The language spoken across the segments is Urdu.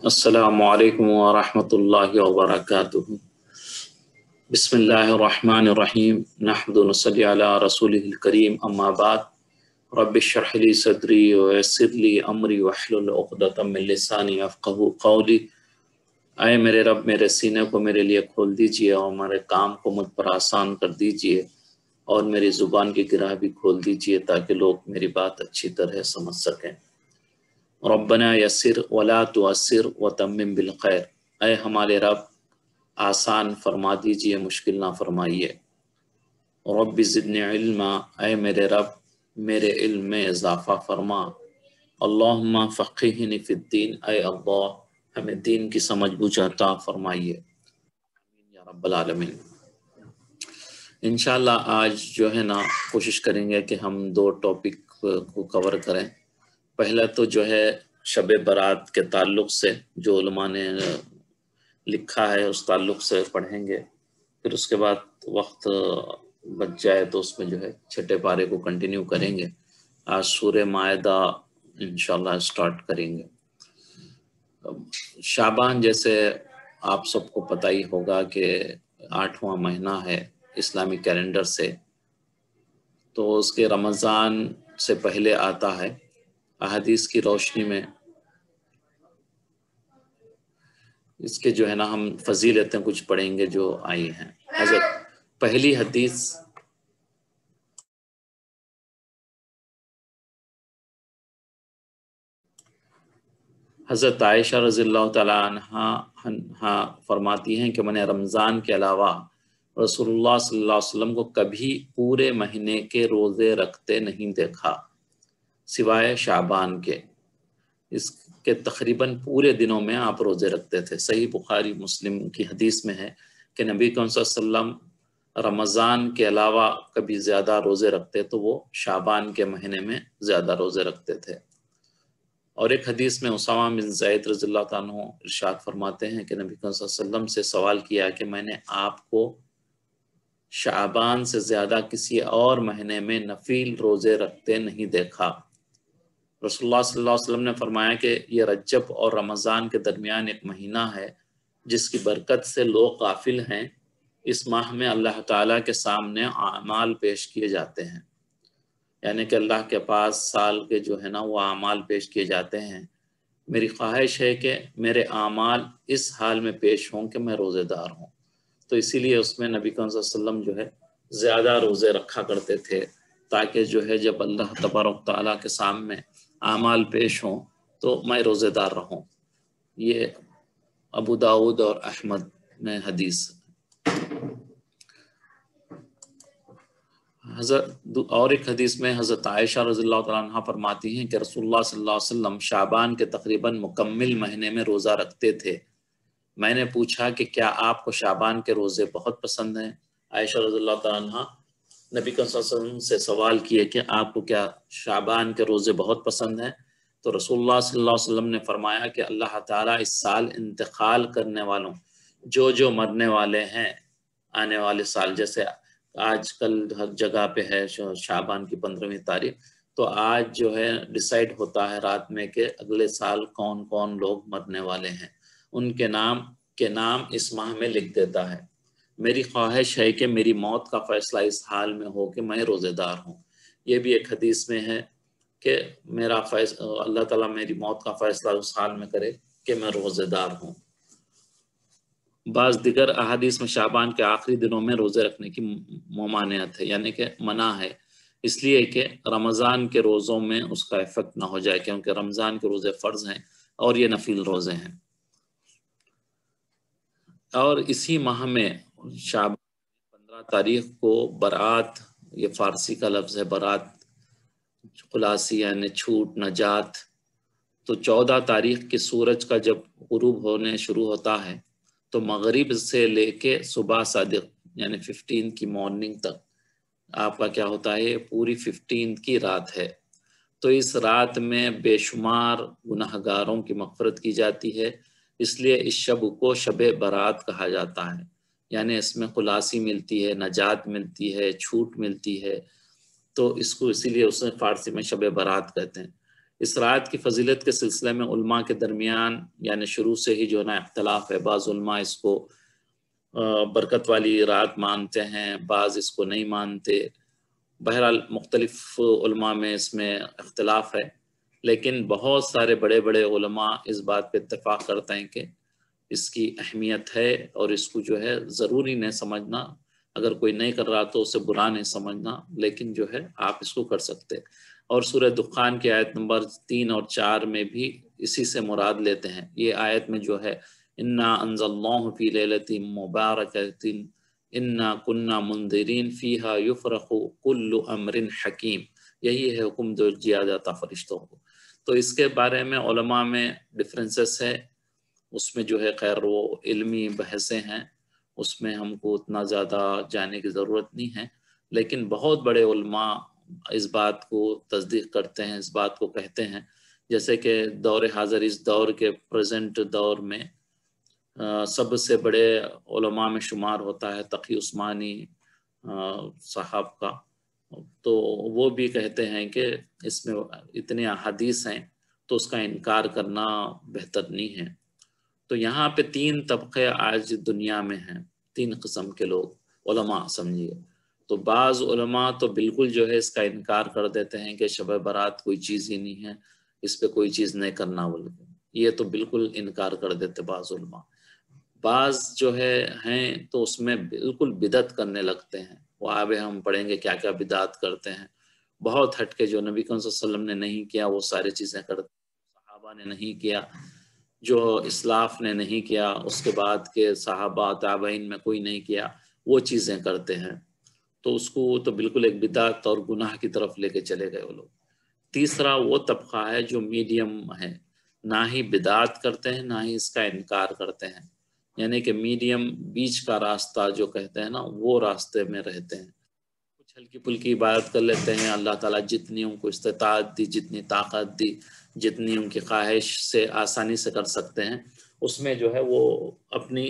السلام علیکم ورحمۃ اللہ وبرکاتہ۔ بسم اللہ الرحمن الرحیم، نحمد ونصلی علی رسولہ الکریم، اما بعد، رب اشرح لی صدری ویسر لی امری واحلل عقدۃ من لسانی یفقہوا قولی۔ اے میرے رب، میرے سینے کو میرے لیے کھول دیجئے اور میرے کام کو مجھ پر آسان کر دیجئے اور میری زبان کی گرہ بھی کھول دیجئے تاکہ لوگ میری بات اچھی طرح سمجھ سکیں۔ ربنا یسر ولا تعسر وتمم بالخیر، اے ہمارے رب آسان فرما دیجئے، مشکل نہ فرمائیے۔ رب زدنی علما، اے میرے رب میرے علم میں اضافہ فرما۔ اللہم فقہنی فی الدین، اے اللہ ہمیں دین کی سمجھ بوجھ عطا فرمائیے یا رب العالمین۔ انشاءاللہ آج جو ہے نا کوشش کریں گے کہ ہم دو ٹاپک کو کور کریں۔ پہلا تو جو ہے شب برات کے تعلق سے جو علماء نے لکھا ہے اس تعلق سے پڑھیں گے، پھر اس کے بعد وقت بچ جائے تو اس میں جو ہے چھٹے پارے کو کنٹینیو کریں گے۔ آج سورہ مائدہ انشاءاللہ سٹارٹ کریں گے۔ شعبان جیسے آپ سب کو پتہ ہی ہوگا کہ 8واں مہینہ ہے اسلامی کیلنڈر سے، تو اس کے رمضان سے پہلے آتا ہے۔ احادیث کی روشنی میں اس کے جو ہے نا ہم فضیلتیں کچھ پڑھیں گے جو آئی ہیں۔ حضرت پہلی حدیث حضرت عائشہ رضی اللہ تعالیٰ عنہا فرماتی ہیں کہ میں نے رمضان کے علاوہ رسول اللہ صلی اللہ علیہ وسلم کو کبھی پورے مہینے کے روزے رکھتے نہیں دیکھا سوائے شعبان کے۔ اس کے تقریباً پورے دنوں میں آپ روزے رکھتے تھے۔ صحیح بخاری مسلم کی حدیث میں ہے کہ نبی صلی اللہ علیہ وسلم رمضان کے علاوہ کبھی زیادہ روزے رکھتے تو وہ شعبان کے مہینے میں زیادہ روزے رکھتے تھے۔ اور ایک حدیث میں اسامہ بن زید رضی اللہ تعالیٰ عنہ ارشاد فرماتے ہیں کہ نبی صلی اللہ علیہ وسلم سے سوال کیا کہ میں نے آپ کو شعبان سے زیادہ کسی اور مہینے میں نفل روزے رکھتے نہیں دیکھا۔ رسول اللہ صلی اللہ علیہ وسلم نے فرمایا کہ یہ رجب اور رمضان کے درمیان ایک مہینہ ہے جس کی برکت سے لوگ غافل ہیں۔ اس ماہ میں اللہ تعالیٰ کے سامنے اعمال پیش کیے جاتے ہیں، یعنی کہ اللہ کے پاس سال کے جو ہے نا وہ اعمال پیش کیے جاتے ہیں۔ میری خواہش ہے کہ میرے اعمال اس حال میں پیش ہوں کہ میں روزے دار ہوں، تو اسی لیے اس میں نبی صلی اللہ علیہ وسلم جو ہے زیادہ روزے رکھا کرتے تھے تاکہ جو ہے جب اللہ تبارک تعالیٰ کے سامنے اعمال پیش ہوں تو میں روزے دار رہوں۔ یہ ابو داؤد اور احمد میں حدیث۔ اور ایک حدیث میں حضرت عائشہ رضی اللہ تعالیٰ عنہ فرماتی ہیں کہ رسول اللہ صلی اللہ علیہ وسلم شعبان کے تقریباً مکمل مہینے میں روزہ رکھتے تھے۔ میں نے پوچھا کہ کیا آپ کو شعبان کے روزے بہت پسند ہیں؟ عائشہ رضی اللہ تعالیٰ عنہ نبی صلی اللہ علیہ وسلم سے سوال کیے کہ آپ کو کیا شعبان کے روزے بہت پسند ہیں؟ تو رسول اللہ صلی اللہ علیہ وسلم نے فرمایا کہ اللہ تعالیٰ اس سال انتقال کرنے والوں جو مرنے والے ہیں آنے والے سال، جیسے آج کل ہر جگہ پہ ہے شعبان کی 15ویں تاریخ، تو آج جو ہے ڈیسائیڈ ہوتا ہے رات میں کہ اگلے سال کون کون لوگ مرنے والے ہیں، ان کے نام اس ماہ میں لکھ دیتا ہے۔ میری خواہش ہے کہ میری موت کا فیصلہ اس حال میں ہو کہ میں روزے دار ہوں۔ یہ بھی ایک حدیث میں ہے کہ اللہ تعالیٰ میری موت کا فیصلہ اس حال میں کرے کہ میں روزے دار ہوں۔ بعض دیگر احادیث میں شعبان کے آخری دنوں میں روزے رکھنے کی ممانعت ہے، یعنی کہ منع ہے، اس لیے کہ رمضان کے روزوں میں اس کا افیکٹ نہ ہو جائے، کیونکہ رمضان کے روزے فرض ہیں اور یہ نفل روزے ہیں۔ اور اسی ماہ میں شعبان 15 تاریخ کو برات، یہ فارسی کا لفظ ہے برات، خلاصی یعنی چھوٹ، نجات، تو 14 تاریخ کی سورج کا جب غروب ہونے شروع ہوتا ہے تو مغرب سے لے کے صبح صادق یعنی 15 کی مارننگ تک آپ کا کیا ہوتا ہے، پوری 15 کی رات ہے۔ تو اس رات میں بے شمار گناہگاروں کی مغفرت کی جاتی ہے، اس لیے اس شب کو شب برات کہا جاتا ہے، یعنی اس میں خلاصی ملتی ہے، نجات ملتی ہے، چھوٹ ملتی ہے، تو اس کو اسی لیے اس نے فارسی میں شب برات کہتے ہیں۔ اس رات کی فضیلت کے سلسلے میں علماء کے درمیان یعنی شروع سے ہی جو ہے نا اختلاف ہے. بعض علماء اس کو برکت والی رات مانتے ہیں، بعض اس کو نہیں مانتے. بہرحال مختلف علماء میں اس میں اختلاف ہے، لیکن بہت سارے بڑے بڑے علماء اس بات پہ اتفاق کرتے ہیں کہ اس کی اہمیت ہے، اور اس کو جو ہے ضروری نہیں سمجھنا. اگر کوئی نہیں کر رہا تو اسے برا نہیں سمجھنا، لیکن جو ہے آپ اس کو کر سکتے. اور سورہ دخان کی آیت نمبر 3 اور 4 میں بھی اسی سے مراد لیتے ہیں. یہ آیت میں جو ہے انا انزلناہ فی لیلۃ مبارکۃ انا کنا منذرین فیہا یفرق کل امر حکیم، یہی ہے حکم جو دیا جاتا فرشتوں کو. تو اس کے بارے میں علماء میں ڈفرینسز ہے، اس میں جو ہے خیر وہ علمی بحثیں ہیں، اس میں ہم کو اتنا زیادہ جانے کی ضرورت نہیں ہے. لیکن بہت بڑے علماء اس بات کو تصدیق کرتے ہیں، اس بات کو کہتے ہیں. جیسے کہ دور حاضر، اس دور کے پریزنٹ دور میں سب سے بڑے علماء میں شمار ہوتا ہے تقی عثمانی صاحب کا. تو وہ بھی کہتے ہیں کہ اس میں اتنے احادیث ہیں تو اس کا انکار کرنا بہتر نہیں ہے. تو یہاں پہ 3 طبقے آج دنیا میں ہیں، 3 قسم کے لوگ علماء سمجھیے. تو بعض علماء تو بالکل جو ہے اس کا انکار کر دیتے ہیں کہ شب برات کوئی چیز ہی نہیں ہے، اس پہ کوئی چیز نہیں کرنا بول کے، یہ تو بالکل انکار کر دیتے بعض علماء. بعض جو ہے ہیں تو اس میں بالکل بدعت کرنے لگتے ہیں. وہ آگے ہم پڑھیں گے کیا کیا بدعت کرتے ہیں، بہت ہٹ کے جو نبی کریم صلی اللہ علیہ وسلم نے نہیں کیا وہ ساری چیزیں کرتے، صحابہ نے نہیں کیا، جو اسلاف نے نہیں کیا، اس کے بعد کے صحابہ تابعین میں کوئی نہیں کیا، وہ چیزیں کرتے ہیں. تو اس کو تو بالکل ایک بدعت اور گناہ کی طرف لے کے چلے گئے وہ لوگ. تیسرا وہ طبقہ ہے جو میڈیم ہے، نہ ہی بدعت کرتے ہیں نہ ہی اس کا انکار کرتے ہیں، یعنی کہ میڈیم بیچ کا راستہ جو کہتے ہیں نا وہ راستے میں رہتے ہیں. کچھ ہلکی پھلکی عبادت کر لیتے ہیں، اللہ تعالیٰ جتنی ان کو استطاعت دی، جتنی طاقت دی، جتنی ان کی خواہش سے آسانی سے کر سکتے ہیں اس میں جو ہے وہ اپنی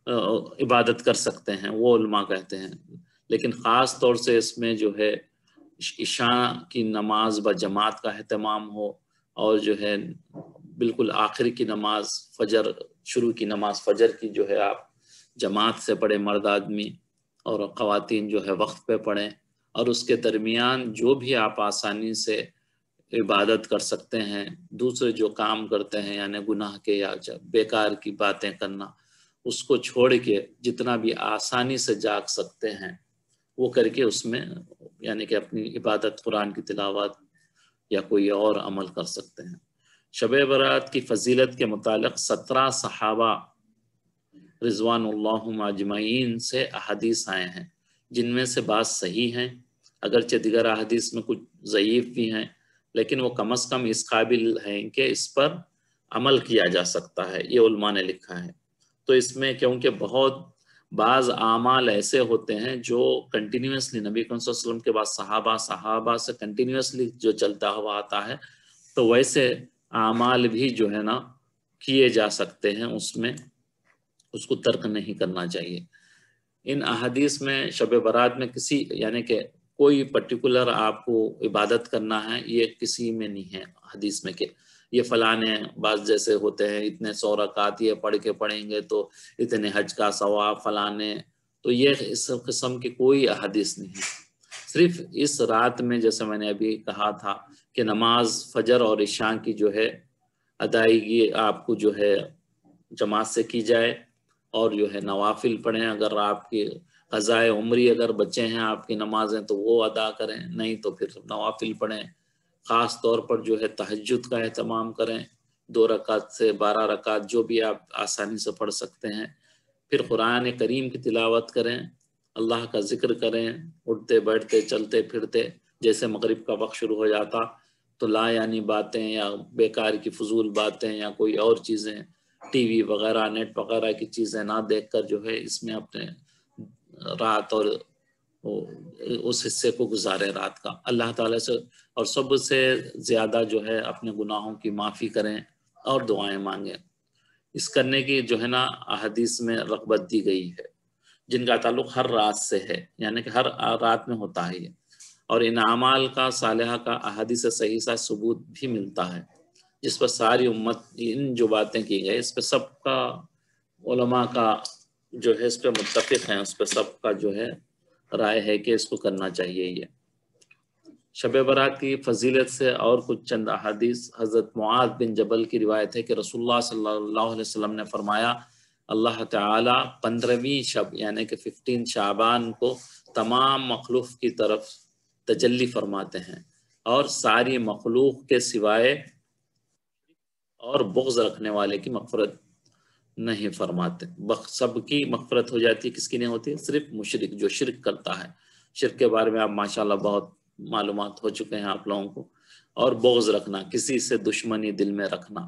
عبادت کر سکتے ہیں، وہ علماء کہتے ہیں. لیکن خاص طور سے اس میں جو ہے عشاء کی نماز بجماعت کا اہتمام ہو، اور جو ہے بالکل آخر کی نماز فجر، شروع کی نماز فجر کی جو ہے آپ جماعت سے پڑھیں مرد آدمی، اور خواتین جو ہے وقت پہ پڑھیں. اور اس کے درمیان جو بھی آپ آسانی سے عبادت کر سکتے ہیں، دوسرے جو کام کرتے ہیں یعنی گناہ کے یا بیکار کی باتیں کرنا، اس کو چھوڑ کے جتنا بھی آسانی سے جاگ سکتے ہیں وہ کر کے اس میں یعنی کہ اپنی عبادت، قرآن کی تلاوت یا کوئی اور عمل کر سکتے ہیں. شب برات کی فضیلت کے متعلق 17 صحابہ رضوان اللہ اجمعین سے احادیث آئے ہیں، جن میں سے بعض صحیح ہیں، اگرچہ دیگر احادیث میں کچھ ضعیف بھی ہیں، لیکن وہ کم از کم اس قابل ہیں کہ اس پر عمل کیا جا سکتا ہے، یہ علماء نے لکھا ہے. تو اس میں کیونکہ بہت بعض اعمال ایسے ہوتے ہیں جو کنٹینیوسلی نبی صلی اللہ علیہ وسلم کے بعد صحابہ سے کنٹینیوسلی جو چلتا ہوا آتا ہے، تو ویسے اعمال بھی جو ہے نا کیے جا سکتے ہیں، اس میں اس کو ترک نہیں کرنا چاہیے. ان احادیث میں شب برات میں کسی یعنی کہ کوئی پرٹیکولر آپ کو عبادت کرنا ہے یہ کسی میں نہیں ہے حدیث میں کہ یہ فلانے بعض جیسے ہوتے ہیں اتنے 100 رکعت یہ پڑھ کے پڑھیں گے تو اتنے حج کا ثواب فلانے، تو یہ اس قسم کی کوئی احادیث نہیں ہے. صرف اس رات میں جیسے میں نے ابھی کہا تھا کہ نماز فجر اور عشاء کی جو ہے ادائیگی آپ کو جو ہے جماعت سے کی جائے، اور جو ہے نوافل پڑھیں، اگر آپ کی قضائے عمری اگر بچے ہیں آپ کی نمازیں تو وہ ادا کریں، نہیں تو پھر نوافل پڑھیں. خاص طور پر جو ہے تہجد کا اہتمام کریں، 2 رکعت سے 12 رکعت جو بھی آپ آسانی سے پڑھ سکتے ہیں. پھر قرآن کریم کی تلاوت کریں، اللہ کا ذکر کریں، اٹھتے بیٹھتے چلتے پھرتے. جیسے مغرب کا وقت شروع ہو جاتا تو لا یعنی باتیں یا بیکار کی فضول باتیں یا کوئی اور چیزیں، ٹی وی وغیرہ نیٹ وغیرہ کی چیزیں نہ دیکھ کر جو ہے اس میں اپنے رات اور اس حصے کو گزارے رات کا اللہ تعالیٰ سے، اور سب سے زیادہ جو ہے اپنے گناہوں کی معافی کریں اور دعائیں مانگیں. اس کرنے کی جو ہے نا احادیث میں رغبت دی گئی ہے، جن کا تعلق ہر رات سے ہے، یعنی کہ ہر رات میں ہوتا ہے یہ. اور ان اعمال کا صالحہ کا احادیث صحیح سا ثبوت بھی ملتا ہے، جس پر ساری امت ان جو باتیں کی گئی اس پہ سب کا علماء کا جو ہے اس پہ متفق ہیں، اس پہ سب کا جو ہے رائے ہے کہ اس کو کرنا چاہیے۔ یہ شب برات کی فضیلت سے اور کچھ چند احادیث، حضرت معاذ بن جبل کی روایت ہے کہ رسول اللہ صلی اللہ علیہ وسلم نے فرمایا، اللہ تعالی 15ویں شب یعنی کہ 15 شعبان کو تمام مخلوق کی طرف تجلی فرماتے ہیں اور ساری مخلوق کے سوائے اور بغض رکھنے والے کی مغفرت نہیں فرماتے۔ سب کی مغفرت ہو جاتی ہے، کس کی نہیں ہوتی؟ صرف مشرک جو شرک کرتا ہے۔ شرک کے بارے میں آپ ماشاءاللہ بہت معلومات ہو چکے ہیں آپ لوگوں کو۔ اور بغض رکھنا، کسی سے دشمنی دل میں رکھنا،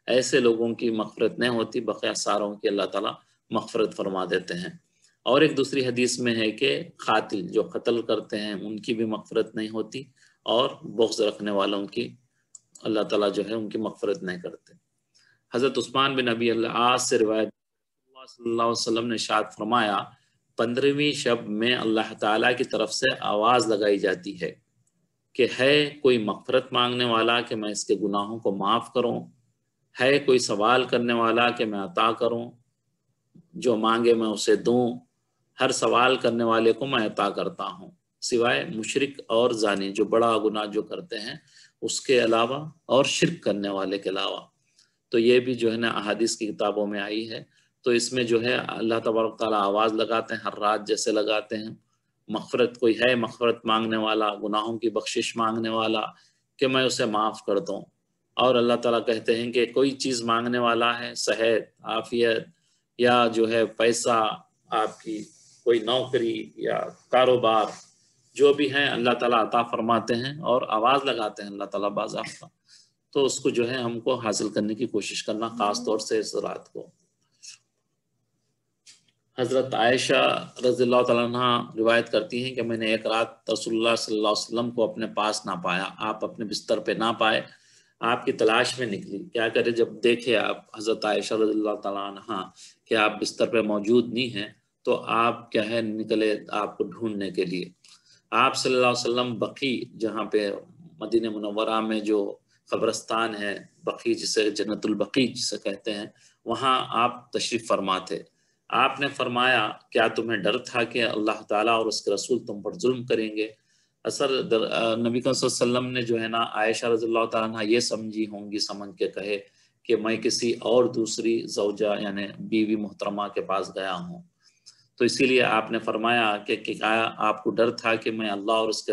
ایسے لوگوں کی مغفرت نہیں ہوتی، بقیہ ساروں کی اللہ تعالیٰ مغفرت فرما دیتے ہیں۔ اور ایک دوسری حدیث میں ہے کہ قاتل جو قتل کرتے ہیں ان کی بھی مغفرت نہیں ہوتی، اور بغض رکھنے والوں کی اللہ تعالیٰ جو ہے ان کی مغفرت نہیں کرتے۔ حضرت عثمان بن ابی العاص سے روایت، اللہ صلی اللہ علیہ وسلم نے ارشاد فرمایا، 15ویں شب میں اللہ تعالیٰ کی طرف سے آواز لگائی جاتی ہے کہ ہے کوئی مغفرت مانگنے والا کہ میں اس کے گناہوں کو معاف کروں، ہے کوئی سوال کرنے والا کہ میں عطا کروں، جو مانگے میں اسے دوں، ہر سوال کرنے والے کو میں عطا کرتا ہوں، سوائے مشرک اور زانی جو بڑا گناہ جو کرتے ہیں اس کے علاوہ، اور شرک کرنے والے کے علاوہ۔ تو یہ بھی جو ہے نا احادیث کی کتابوں میں آئی ہے۔ تو اس میں جو ہے اللہ تبارک تعالیٰ آواز لگاتے ہیں، ہر رات جیسے لگاتے ہیں، مغفرت کوئی ہے مغفرت مانگنے والا، گناہوں کی بخشش مانگنے والا کہ میں اسے معاف کر دوں۔ اور اللہ تعالیٰ کہتے ہیں کہ کوئی چیز مانگنے والا ہے، صحت، عافیت، یا جو ہے پیسہ، آپ کی کوئی نوکری یا کاروبار، جو بھی ہیں اللہ تعالیٰ عطا فرماتے ہیں اور آواز لگاتے ہیں اللہ تعالیٰ باضابطہ۔ تو اس کو جو ہے ہم کو حاصل کرنے کی کوشش کرنا، خاص طور سے اس رات کو۔ حضرت عائشہ رضی اللہ تعالیٰ عنہ روایت کرتی ہیں کہ میں نے ایک رات رسول اللہ صلی اللہ علیہ وسلم کو اپنے پاس نہ پایا، آپ اپنے بستر پہ نہ پائے، آپ کی تلاش میں نکلی۔ کیا کرے، جب دیکھے آپ حضرت عائشہ رضی اللہ تعالیٰ عنہ کہ آپ بستر پہ موجود نہیں ہیں، تو آپ کیا ہے نکلے آپ کو ڈھونڈنے کے لیے۔ آپ صلی اللہ علیہ وسلم بقیع، جہاں پہ مدینہ منورہ میں جو قبرستان ہے بقیع، جسے جنت البقیع جسے کہتے ہیں، وہاں آپ تشریف فرما تھے۔ آپ نے فرمایا، کیا تمہیں ڈر تھا کہ اللہ تعالیٰ اور اس کے رسول تم پر ظلم کریں گے؟ اثر نبی صلی اللہ علیہ وسلم نے جو ہے نا عائشہ رضی اللہ تعالیٰ عنہ یہ سمجھی ہوں گی، سمجھ کے کہے کہ میں کسی اور دوسری زوجہ یعنی بیوی محترمہ کے پاس گیا ہوں۔ تو اسی لیے آپ نے فرمایا کہ کیا آپ کو ڈر تھا کہ میں اللہ اور اس کے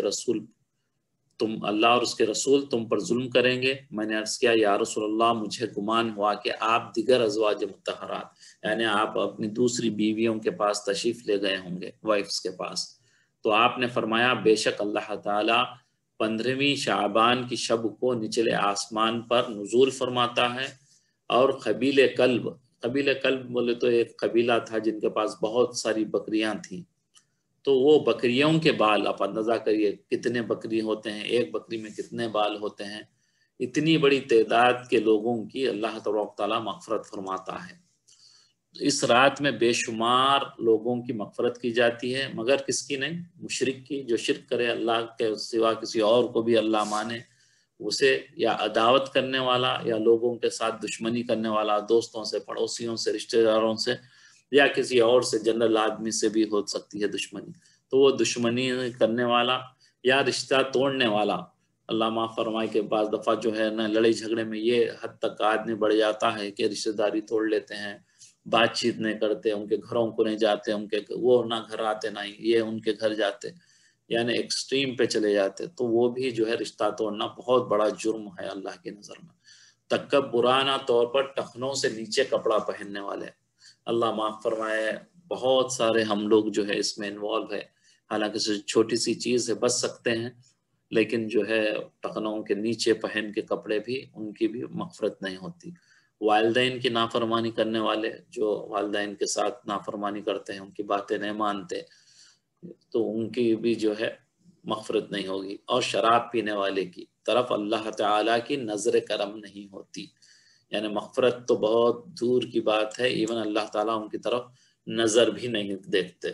رسول تم پر ظلم کریں گے؟ میں نے عرض کیا، یا رسول اللہ مجھے گمان ہوا کہ آپ دیگر ازواج مطہرات یعنی آپ اپنی دوسری بیویوں کے پاس تشریف لے گئے ہوں گے، وائفز کے پاس۔ تو آپ نے فرمایا، بے شک اللہ تعالیٰ 15ویں شعبان کی شب کو نچلے آسمان پر نزول فرماتا ہے، اور قبیل کلب بولے تو ایک قبیلہ تھا جن کے پاس بہت ساری بکریاں تھیں، تو وہ بکریوں کے بال آپ اندازہ کریے کتنے بکری ہوتے ہیں، ایک بکری میں کتنے بال ہوتے ہیں، اتنی بڑی تعداد کے لوگوں کی اللہ تبارک تعالیٰ مغفرت فرماتا ہے۔ اس رات میں بے شمار لوگوں کی مغفرت کی جاتی ہے، مگر کس کی نہیں؟ مشرک کی، جو شرک کرے، اللہ کے سوا کسی اور کو بھی اللہ مانے، اسے یا عداوت کرنے والا، یا لوگوں کے ساتھ دشمنی کرنے والا، دوستوں سے، پڑوسیوں سے، رشتہ داروں سے، یا کسی اور سے، جنرل آدمی سے بھی ہو سکتی ہے دشمنی، تو وہ دشمنی کرنے والا یا رشتہ توڑنے والا، اللہ معاف فرمائے کہ بعض دفعہ جو ہے نا لڑائی جھگڑے میں یہ حد تک آدمی بڑھ جاتا ہے کہ رشتہ داری توڑ لیتے ہیں، بات چیت نہیں کرتے، ان کے گھروں کو نہیں جاتے، وہ نہ گھر آتے نہ یہ ان کے گھر جاتے، یعنی ایکسٹریم پہ چلے جاتے، تو وہ بھی جو ہے رشتہ توڑنا بہت بڑا جرم ہے اللہ کی نظر میں۔ تکبرانہ طور پر ٹخنوں سے نیچے کپڑا پہننے والے، اللہ معاف فرمائے بہت سارے ہم لوگ جو ہے اس میں انوالو ہے، حالانکہ چھوٹی سی چیز ہے، بچ سکتے ہیں، لیکن جو ہے ٹخنوں کے نیچے پہن کے کپڑے بھی، ان کی بھی مغفرت نہیں ہوتی۔ والدین کی نافرمانی کرنے والے، جو والدین کے ساتھ نافرمانی کرتے ہیں، ان کی باتیں نہیں مانتے، تو ان کی بھی جو ہے مغفرت نہیں ہوگی۔ اور شراب پینے والے کی طرف اللہ تعالیٰ کی نظر کرم نہیں ہوتی، یعنی مغفرت تو بہت دور کی بات ہے، ایون اللہ تعالیٰ ان کی طرف نظر بھی نہیں دیکھتے۔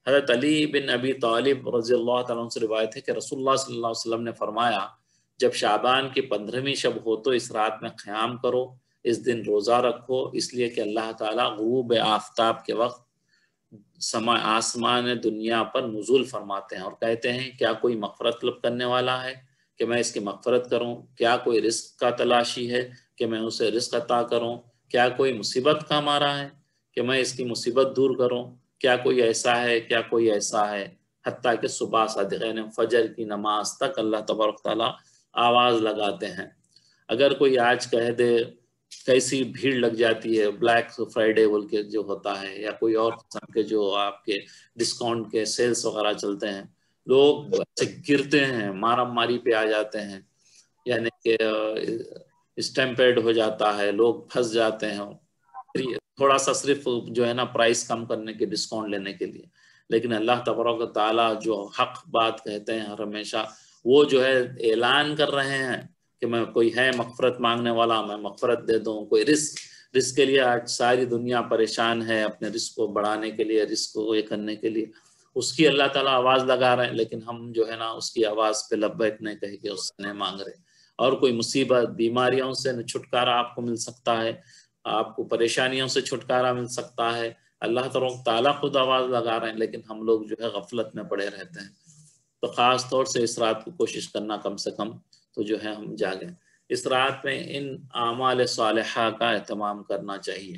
حضرت علی بن ابی طالب رضی اللہ تعالیٰ عنہ سے روایت ہے کہ رسول اللہ صلی اللہ علیہ وسلم نے فرمایا جب شعبان کی 15ویں شب ہو تو اس رات میں قیام کرو، اس دن روزہ رکھو، اس لیے کہ اللہ تعالیٰ غروب آفتاب کے وقت آسمان دنیا پر نزول فرماتے ہیں اور کہتے ہیں کیا کوئی مغفرت طلب کرنے والا ہے کہ میں اس کی مغفرت کروں، کیا کوئی رزق کا تلاشی ہے کہ میں اسے رزق عطا کروں، کیا کوئی مصیبت کا مارا ہے کہ میں اس کی مصیبت دور کروں، کیا کوئی ایسا ہے، کیا کوئی ایسا ہے، حتیٰ کہ صبح صادقین فجر کی نماز تک اللہ تبارک تعالیٰ آواز لگاتے ہیں۔ اگر کوئی آج کہہ دے کیسی بھیڑ لگ جاتی ہے بلیک فرائیڈے بول کے جو ہوتا ہے یا کوئی اور قسم کے جو آپ کے ڈسکاؤنٹ کے سیلز وغیرہ چلتے ہیں، لوگ ایسے گرتے ہیں، مارم ماری پہ آ جاتے ہیں، یعنی کہ اسٹیمپیڈ ہو جاتا ہے، لوگ پھنس جاتے ہیں تھوڑا سا صرف جو ہے نا پرائس کم کرنے کے، ڈسکاؤنٹ لینے کے لیے۔ لیکن اللہ تبارک و تعالیٰ جو حق بات کہتے ہیں ہمیشہ، وہ جو ہے اعلان کر رہے ہیں کہ میں کوئی ہے مغفرت مانگنے والا، میں مغفرت دے دوں۔ کوئی رزق کے لیے آج ساری دنیا پریشان ہے اپنے رزق کو بڑھانے کے لیے، رزق کو یہ کرنے کے لیے، اس کی اللہ تعالیٰ آواز لگا رہے ہیں، لیکن ہم جو ہے نا اس کی آواز پہ لبیک نہیں کہہ کے اس سے نہیں مانگ رہے۔ اور کوئی مصیبت بیماریوں سے چھٹکارا آپ کو مل سکتا ہے، آپ کو پریشانیوں سے چھٹکارا مل سکتا ہے، اللہ تعالیٰ خود آواز لگا رہے ہیں، لیکن ہم لوگ جو ہے غفلت میں پڑے رہتے ہیں۔ تو خاص طور سے اس رات کو کوشش کرنا کم سے کم تو جو ہے ہم جاگیں، اس رات میں ان اعمال صالحہ کا اہتمام کرنا چاہیے۔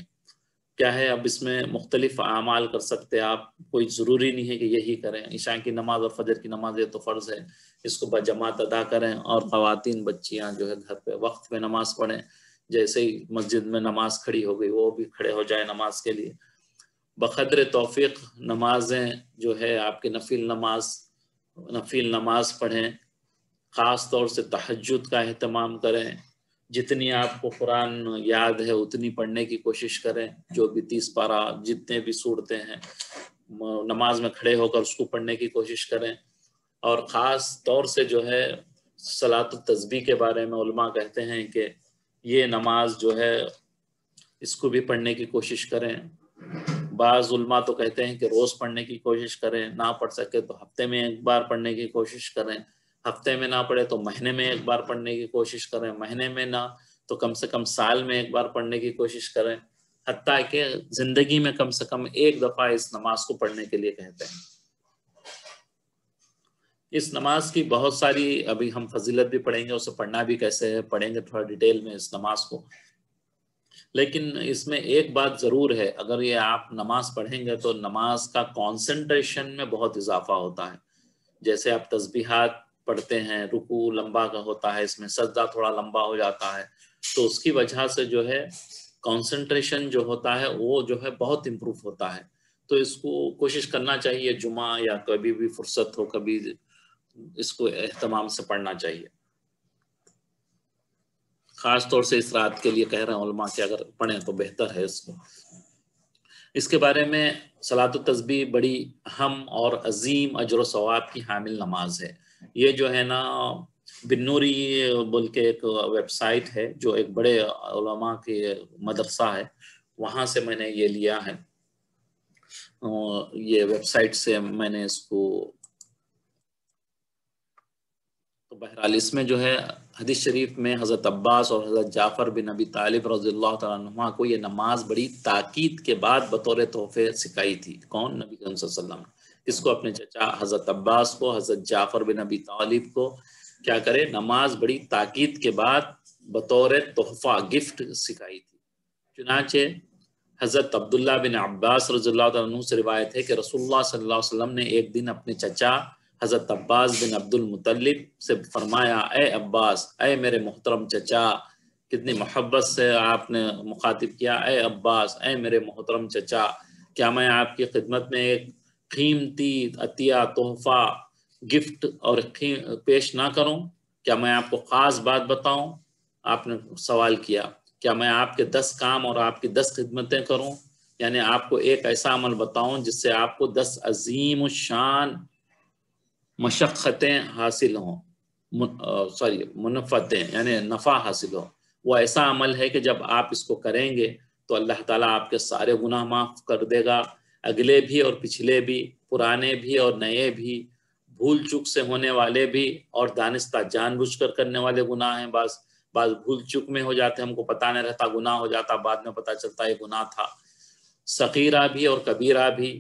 کیا ہے، اب اس میں مختلف اعمال کر سکتے آپ، کوئی ضروری نہیں ہے کہ یہی کریں۔ عشاء کی نماز اور فجر کی نماز یہ تو فرض ہے، اس کو بجماعت ادا کریں، اور خواتین بچیاں جو ہے گھر پہ وقت پہ نماز پڑھیں، جیسے ہی مسجد میں نماز کھڑی ہو گئی وہ بھی کھڑے ہو جائے نماز کے لیے۔ بقدر توفیق نمازیں جو ہے آپ کی نفل نماز پڑھیں، خاص طور سے تہجد کا اہتمام کریں، جتنی آپ کو قرآن یاد ہے اتنی پڑھنے کی کوشش کریں، جو بھی 30 پارہ جتنے بھی صورتیں ہیں نماز میں کھڑے ہو کر اس کو پڑھنے کی کوشش کریں۔ اور خاص طور سے جو ہے صلاۃ التسبیح کے بارے میں علماء کہتے ہیں کہ یہ نماز جو ہے اس کو بھی پڑھنے کی کوشش کریں۔ بعض علماء تو کہتے ہیں کہ روز پڑھنے کی کوشش کریں، نہ پڑھ سکے تو ہفتے میں ایک بار پڑھنے کی کوشش کریں، ہفتے میں نہ پڑھے تو مہینے میں ایک بار پڑھنے کی کوشش کریں، مہینے میں نہ تو کم سے کم سال میں ایک بار پڑھنے کی کوشش کریں، حتیٰ کہ زندگی میں کم سے کم ایک دفعہ اس نماز کو پڑھنے کے لیے کہتے ہیں۔ اس نماز کی بہت ساری ابھی ہم فضیلت بھی پڑھیں گے، اسے پڑھنا بھی کیسے ہے پڑھیں گے تھوڑا ڈیٹیل میں اس نماز کو، لیکن اس میں ایک بات ضرور ہے، اگر یہ آپ نماز پڑھیں گے تو نماز کا کانسنٹریشن میں بہت اضافہ ہوتا ہے۔ جیسے آپ تسبیحات پڑھتے ہیں، رکوع لمبا کا ہوتا ہے، اس میں سجدہ تھوڑا لمبا ہو جاتا ہے، تو اس کی وجہ سے جو ہے کانسنٹریشن جو ہوتا ہے وہ جو ہے بہت امپروو ہوتا ہے۔ تو اس کو کوشش کرنا چاہیے، جمعہ یا کبھی بھی فرصت ہو کبھی اس کو اہتمام سے پڑھنا چاہیے۔ خاص طور سے اس رات کے لیے کہہ رہے ہیں علماء کہ اگر پڑھیں تو بہتر ہے اس کو۔ اس کے بارے میں صلاۃ التسبیح بڑی اہم اور عظیم اجر و ثواب کی حامل نماز ہے۔ یہ جو ہے نا بن نوری بول کے ایک ویب سائٹ ہے جو ایک بڑے علماء کے مدرسہ ہے، وہاں سے میں نے یہ لیا ہے، یہ ویب سائٹ سے میں نے اس کو، تو بہرحال اس میں جو ہے حدیث شریف میں حضرت عباس اور حضرت جعفر بن ابی طالب رضی اللہ تعالیٰ عنہما کو یہ نماز بڑی تاکید کے بعد بطور تحفے سکھائی تھی۔ کون؟ نبی کریم صلی اللہ علیہ وسلم۔ اس کو اپنے چچا حضرت عباس کو، حضرت جعفر بن ابی طالب کو کیا کرے، نماز بڑی تاکید کے بعد بطور تحفہ گفٹ سکھائی تھی۔ چنانچہ حضرت عبداللہ بن عباس رضی اللہ تعالیٰ عنہ سے روایت ہے کہ رسول اللہ صلی اللہ علیہ وسلم نے ایک دن اپنے چچا حضرت عباس بن عبد المطلب سے فرمایا، اے عباس، اے میرے محترم چچا، کتنی محبت سے آپ نے مخاطب کیا، اے عباس، اے میرے محترم چچا، کیا میں آپ کی خدمت میں ایک قیمتی عطیہ، تحفہ، گفٹ اور پیش نہ کروں؟ کیا میں آپ کو خاص بات بتاؤں؟ آپ نے سوال کیا، کیا میں آپ کے 10 کام اور آپ کی 10 خدمتیں کروں؟ یعنی آپ کو ایک ایسا عمل بتاؤں جس سے آپ کو 10 عظیم الشان مشقتیں حاصل ہوں، منفتیں یعنی نفع حاصل ہو۔ وہ ایسا عمل ہے کہ جب آپ اس کو کریں گے تو اللہ تعالیٰ آپ کے سارے گناہ معاف کر دے گا، اگلے بھی اور پچھلے بھی، پرانے بھی اور نئے بھی، بھول چک سے ہونے والے بھی اور دانستہ جان بوجھ کر کرنے والے گناہ ہیں۔ بعض بھول چک میں ہو جاتے، ہم کو پتہ نہیں رہتا، گناہ ہو جاتا، بعد میں پتہ چلتا یہ گناہ تھا۔ صغیرہ بھی اور کبیرہ بھی،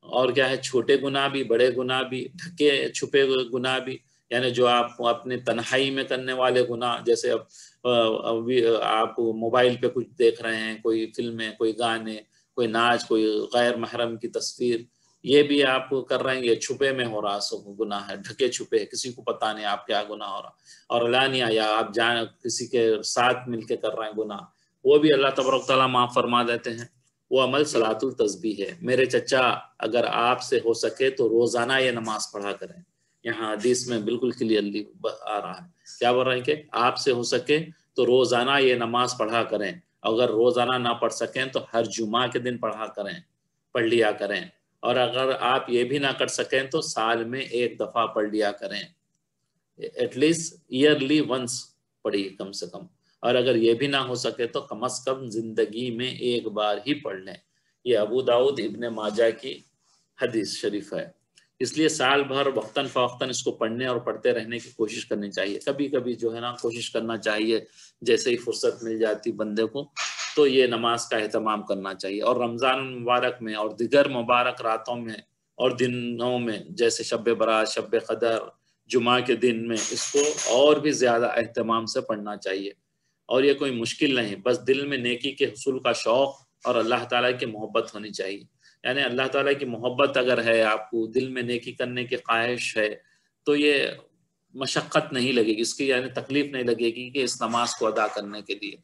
اور کیا ہے، چھوٹے گناہ بھی، بڑے گناہ بھی، ڈھکے چھپے گناہ بھی، یعنی جو آپ اپنے تنہائی میں کرنے والے گناہ، جیسے اب آپ موبائل پہ کچھ دیکھ رہے ہیں، کوئی فلمیں، کوئی گانے، کوئی ناچ، کوئی غیر محرم کی تصویر، یہ بھی آپ کر رہے ہیں، یہ چھپے میں ہو رہا سو گناہ ہے، ڈھکے چھپے، کسی کو پتہ نہیں آپ کیا گناہ ہو رہا، اور علانیہ یا آپ جان کسی کے ساتھ مل کے کر رہے ہیں گناہ، وہ بھی اللہ تبارک تعالیٰ معاف فرما دیتے ہیں۔ وہ عمل صلاۃ التسبیح ہے۔ میرے چچا، اگر آپ سے ہو سکے تو روزانہ یہ نماز پڑھا کریں۔ یہاں حدیث میں بالکل کلیئرلی آ رہا ہے، کیا بول رہے ہیں کہ آپ سے ہو سکے تو روزانہ یہ نماز پڑھا کریں، اگر روزانہ نہ پڑھ سکیں تو ہر جمعہ کے دن پڑھ لیا کریں، اور اگر آپ یہ بھی نہ کر سکیں تو سال میں ایک دفعہ پڑھ لیا کریں، ایٹ لیسٹ ایئرلی ونس پڑھیے کم سے کم، اور اگر یہ بھی نہ ہو سکے تو کم از کم زندگی میں ایک بار ہی پڑھ لیں۔ یہ ابو داؤد ابن ماجہ کی حدیث شریف ہے۔ اس لیے سال بھر وقتاً فوقتاً اس کو پڑھنے اور پڑھتے رہنے کی کوشش کرنی چاہیے۔ کبھی کبھی جو ہے نا کوشش کرنا چاہیے، جیسے ہی فرصت مل جاتی بندے کو تو یہ نماز کا اہتمام کرنا چاہیے۔ اور رمضان مبارک میں اور دیگر مبارک راتوں میں اور دنوں میں، جیسے شب برات، شب قدر، جمعہ کے دن میں، اس کو اور بھی زیادہ اہتمام سے پڑھنا چاہیے۔ اور یہ کوئی مشکل نہیں، بس دل میں نیکی کے حصول کا شوق اور اللہ تعالیٰ کی محبت ہونی چاہیے۔ یعنی اللہ تعالیٰ کی محبت اگر ہے، آپ کو دل میں نیکی کرنے کی خواہش ہے، تو یہ مشقت نہیں لگے گی، اس کی یعنی تکلیف نہیں لگے گی کہ اس نماز کو ادا کرنے کے لیے۔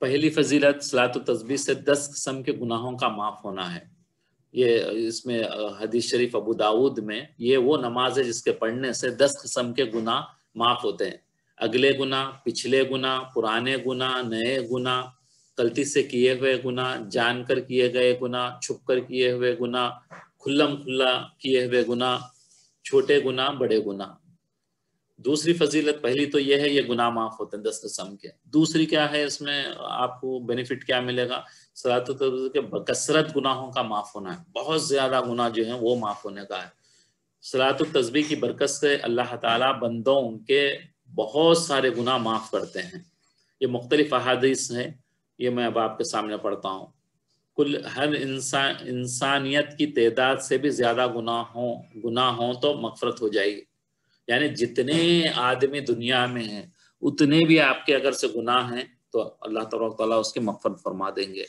پہلی فضیلت صلاۃ التسبیح سے 10 قسم کے گناہوں کا معاف ہونا ہے۔ یہ اس میں حدیث شریف ابو داؤد میں، یہ وہ نماز ہے جس کے پڑھنے سے 10 قسم کے گناہ معاف ہوتے ہیں۔ اگلے گناہ، پچھلے گناہ، پرانے گناہ، نئے گناہ، غلطی سے کیے ہوئے گناہ، جان کر کیے گئے گناہ، چھپ کر کیے ہوئے گناہ، کھلم کھلا کیے ہوئے گناہ، چھوٹے گناہ، بڑے گناہ۔ دوسری فضیلت، پہلی تو یہ ہے یہ گناہ معاف ہوتے ہیں 10 قسم کے۔ دوسری کیا ہے، اس میں آپ کو بینیفٹ کیا ملے گا، صلاۃ التسبیح کے بکثرت گناہوں کا معاف ہونا ہے، بہت زیادہ گناہ جو ہیں وہ معاف ہونے کا ہے۔ صلاۃ التسبیح کی برکت سے اللہ تعالیٰ بندوں کے بہت سارے گناہ معاف کرتے ہیں۔ یہ مختلف احادیث ہیں، یہ میں اب آپ کے سامنے پڑھتا ہوں۔ ہر انسانیت کی تعداد سے بھی زیادہ گناہ ہوں تو مغفرت ہو جائے گی، یعنی جتنے آدمی دنیا میں ہیں اتنے بھی آپ کے اگر سے گناہ ہیں تو اللہ تبارک تعالیٰ اس کی مغفرت فرما دیں گے۔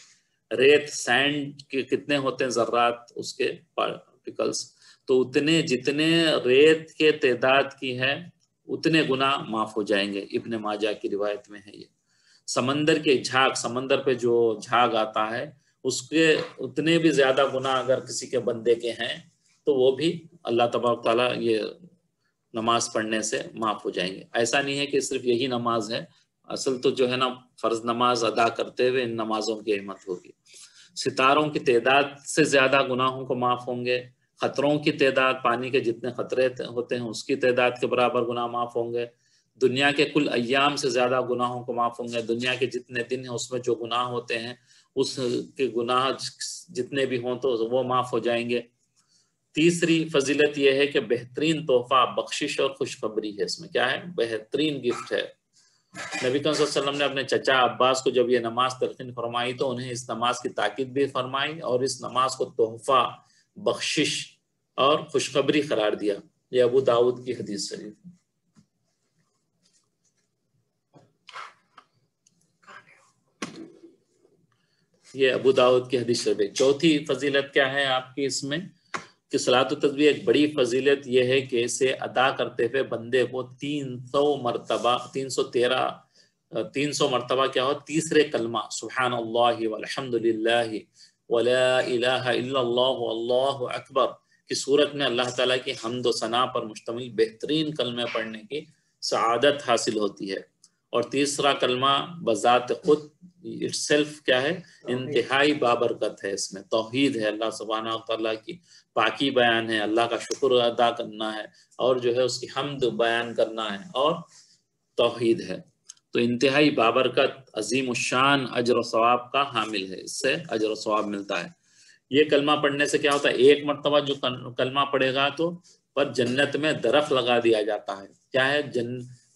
ریت، سینڈ کے کتنے ہوتے ہیں ذرات، اس کے پارٹیکلز، تو اتنے جتنے ریت کے تعداد کی ہے اتنے گناہ معاف ہو جائیں گے۔ ابن ماجہ کی روایت میں ہے یہ۔ سمندر کے جھاگ، سمندر پہ جو جھاگ آتا ہے اس کے اتنے بھی زیادہ گناہ اگر کسی کے بندے کے ہیں تو وہ بھی اللہ تبارک تعالیٰ یہ نماز پڑھنے سے معاف ہو جائیں گے۔ ایسا نہیں ہے کہ صرف یہی نماز ہے، اصل تو جو ہے نا فرض نماز ادا کرتے ہوئے ان نمازوں کی اہمیت ہوگی۔ ستاروں کی تعداد سے زیادہ گناہوں کو معاف ہوں گے۔ خطروں کی تعداد، پانی کے جتنے خطرے ہوتے ہیں اس کی تعداد کے برابر گناہ معاف ہوں گے۔ دنیا کے کل ایام سے زیادہ گناہوں کو معاف ہوں گے۔ دنیا کے جتنے دن ہیں اس میں جو گناہ ہوتے ہیں اس کے گناہ جتنے بھی ہوں تو وہ معاف ہو جائیں گے۔ تیسری فضیلت یہ ہے کہ بہترین تحفہ بخشش اور خوشخبری ہے۔ اس میں کیا ہے، بہترین گفٹ ہے۔ نبی کریم صلی اللہ علیہ وسلم نے اپنے چچا عباس کو جب یہ نماز تلقین فرمائی تو انہیں اس نماز کی تاکید بھی فرمائی اور اس نماز کو تحفہ، بخشش اور خوشخبری قرار دیا۔ یہ ابو داؤد کی حدیث شریف ہے۔ یہ ابو داؤد کی حدیث شریف ہے۔ چوتھی فضیلت کیا ہے آپ کی اس میں، کہ صلاۃ التسبیح ایک بڑی فضیلت یہ ہے کہ اسے ادا کرتے ہوئے بندے کو 300 مرتبہ کیا ہو، تیسرے کلمہ سبحان اللہ والحمد للہ ولا الہ الا اللہ واللہ اکبر کی صورت میں اللہ تعالیٰ کی حمد و ثنا پر مشتمل بہترین کلمے پڑھنے کی سعادت حاصل ہوتی ہے۔ اور تیسرا کلمہ بذات خود اٹ سیلف کیا ہے، انتہائی بابرکت ہے۔ اس میں توحید ہے، اللہ سبحانہ وتعالیٰ کی پاکی بیان ہے، اللہ کا شکر ادا کرنا ہے، اور جو ہے اس کی حمد بیان کرنا ہے، اور توحید ہے۔ تو انتہائی بابرکت عظیم الشان اجر و ثواب کا حامل ہے، اس سے اجر و ثواب ملتا ہے۔ یہ کلمہ پڑھنے سے کیا ہوتا ہے، ایک مرتبہ جو کلمہ پڑھے گا تو پر جنت میں درخت لگا دیا جاتا ہے۔ کیا ہے،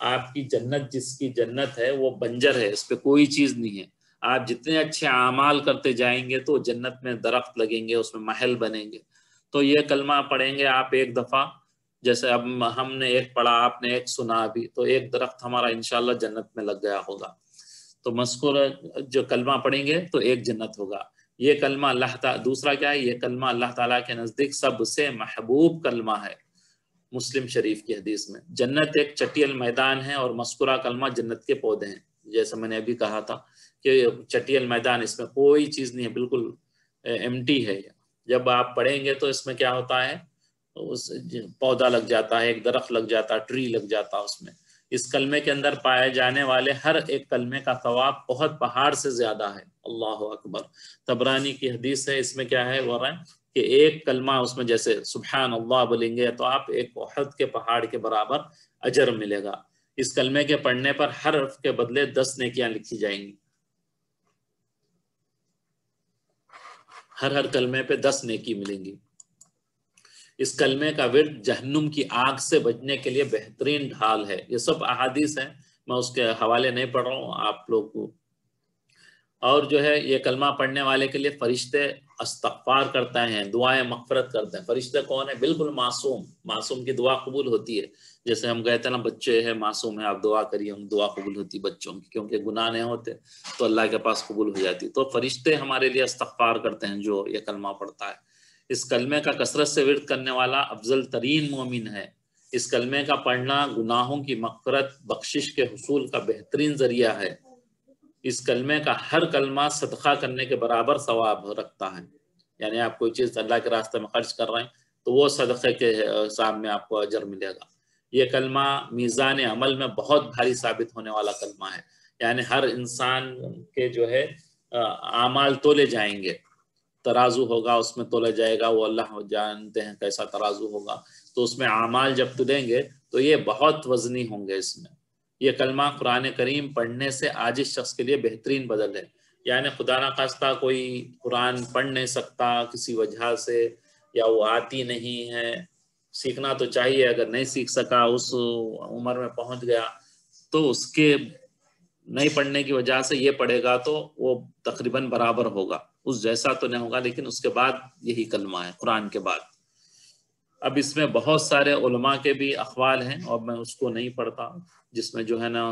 آپ کی جنت، جس کی جنت ہے وہ بنجر ہے، اس پہ کوئی چیز نہیں ہے۔ آپ جتنے اچھے اعمال کرتے جائیں گے تو جنت میں درخت لگیں گے، اس میں محل بنیں گے۔ تو یہ کلمہ پڑھیں گے آپ ایک دفعہ، جیسے اب ہم نے ایک پڑھا، آپ نے ایک سنا ابھی، تو ایک درخت ہمارا انشاءاللہ جنت میں لگ گیا ہوگا۔ تو مذکور جو کلمہ پڑھیں گے تو ایک جنت ہوگا۔ یہ کلمہ اللہ تعالیٰ، دوسرا کیا ہے، یہ کلمہ اللہ تعالیٰ کے نزدیک سب سے محبوب کلمہ ہے۔ مسلم شریف کی حدیث میں جنت ایک چٹیل میدان ہے اور مذکورہ کلمہ جنت کے پودے ہیں۔ جیسے میں نے ابھی کہا تھا کہ چٹیل میدان، اس میں کوئی چیز نہیں ہے، بالکل ایمٹی ہے۔ جب آپ پڑھیں گے تو اس میں کیا ہوتا ہے، پودا لگ جاتا ہے، ایک درخت لگ جاتا ہے، ٹری لگ جاتا ہے اس میں۔ اس کلمے کے اندر پائے جانے والے ہر ایک کلمے کا ثواب بہت پہاڑ سے زیادہ ہے۔ اللہ اکبر۔ طبرانی کی حدیث ہے، اس میں کیا ہے، وہ رہا ہے کہ ایک کلمہ اس میں جیسے سبحان اللہ بولیں گے تو آپ ایک احد کے پہاڑ کے برابر اجر ملے گا۔ اس کلمے کے پڑھنے پر ہر حرف کے بدلے 10 نیکیاں لکھی جائیں گی۔ ہر کلمے پہ 10 نیکی ملیں گی۔ اس کلمے کا ورد جہنم کی آگ سے بچنے کے لیے بہترین ڈھال ہے۔ یہ سب احادیث ہیں، میں اس کے حوالے نہیں پڑھ رہا ہوں آپ لوگ کو۔ اور جو ہے یہ کلمہ پڑھنے والے کے لیے فرشتے استغفار کرتے ہیں، دعائیں مغفرت کرتے ہیں۔ فرشتے کون ہیں، بالکل معصوم کی دعا قبول ہوتی ہے۔ جیسے ہم کہتے ہیں نا، بچے ہیں معصوم ہیں، آپ دعا کریے، ہم دعا قبول ہوتی بچوں کی، کیونکہ گناہ نہیں ہوتے تو اللہ کے پاس قبول ہو جاتی۔ تو فرشتے ہمارے لیے استغفار کرتے ہیں جو یہ کلمہ پڑھتا ہے۔ اس کلمے کا کثرت سے ورد کرنے والا افضل ترین مومن ہے۔ اس کلمے کا پڑھنا گناہوں کی مغفرت، بخشش کے حصول کا بہترین ذریعہ ہے۔ اس کلمے کا ہر کلمہ صدقہ کرنے کے برابر ثواب رکھتا ہے۔ یعنی آپ کوئی چیز اللہ کے راستے میں خرچ کر رہے ہیں تو وہ صدقے کے حساب میں آپ کو اجر ملے گا۔ یہ کلمہ میزان عمل میں بہت بھاری ثابت ہونے والا کلمہ ہے۔ یعنی ہر انسان کے جو ہے اعمال تولے جائیں گے، ترازو ہوگا، اس میں تولا جائے گا، وہ اللہ جانتے ہیں کیسا ترازو ہوگا۔ تو اس میں اعمال جب تلیں گے تو یہ بہت وزنی ہوں گے۔ اس میں یہ کلمہ قرآن کریم پڑھنے سے عاجز شخص کے لیے بہترین بدل ہے۔ یعنی خدا نخواستہ کوئی قرآن پڑھ نہیں سکتا کسی وجہ سے، یا وہ آتی نہیں ہے، سیکھنا تو چاہیے، اگر نہیں سیکھ سکا، اس عمر میں پہنچ گیا تو اس کے نہیں پڑھنے کی وجہ سے یہ پڑھے گا تو وہ تقریباً برابر ہوگا، اس جیسا تو نہیں ہوگا، لیکن اس کے بعد یہی کلمہ ہے قرآن کے بعد۔ اب اس میں بہت سارے علماء کے بھی اقوال ہیں اور میں اس کو نہیں پڑھتا، جس میں جو ہے نا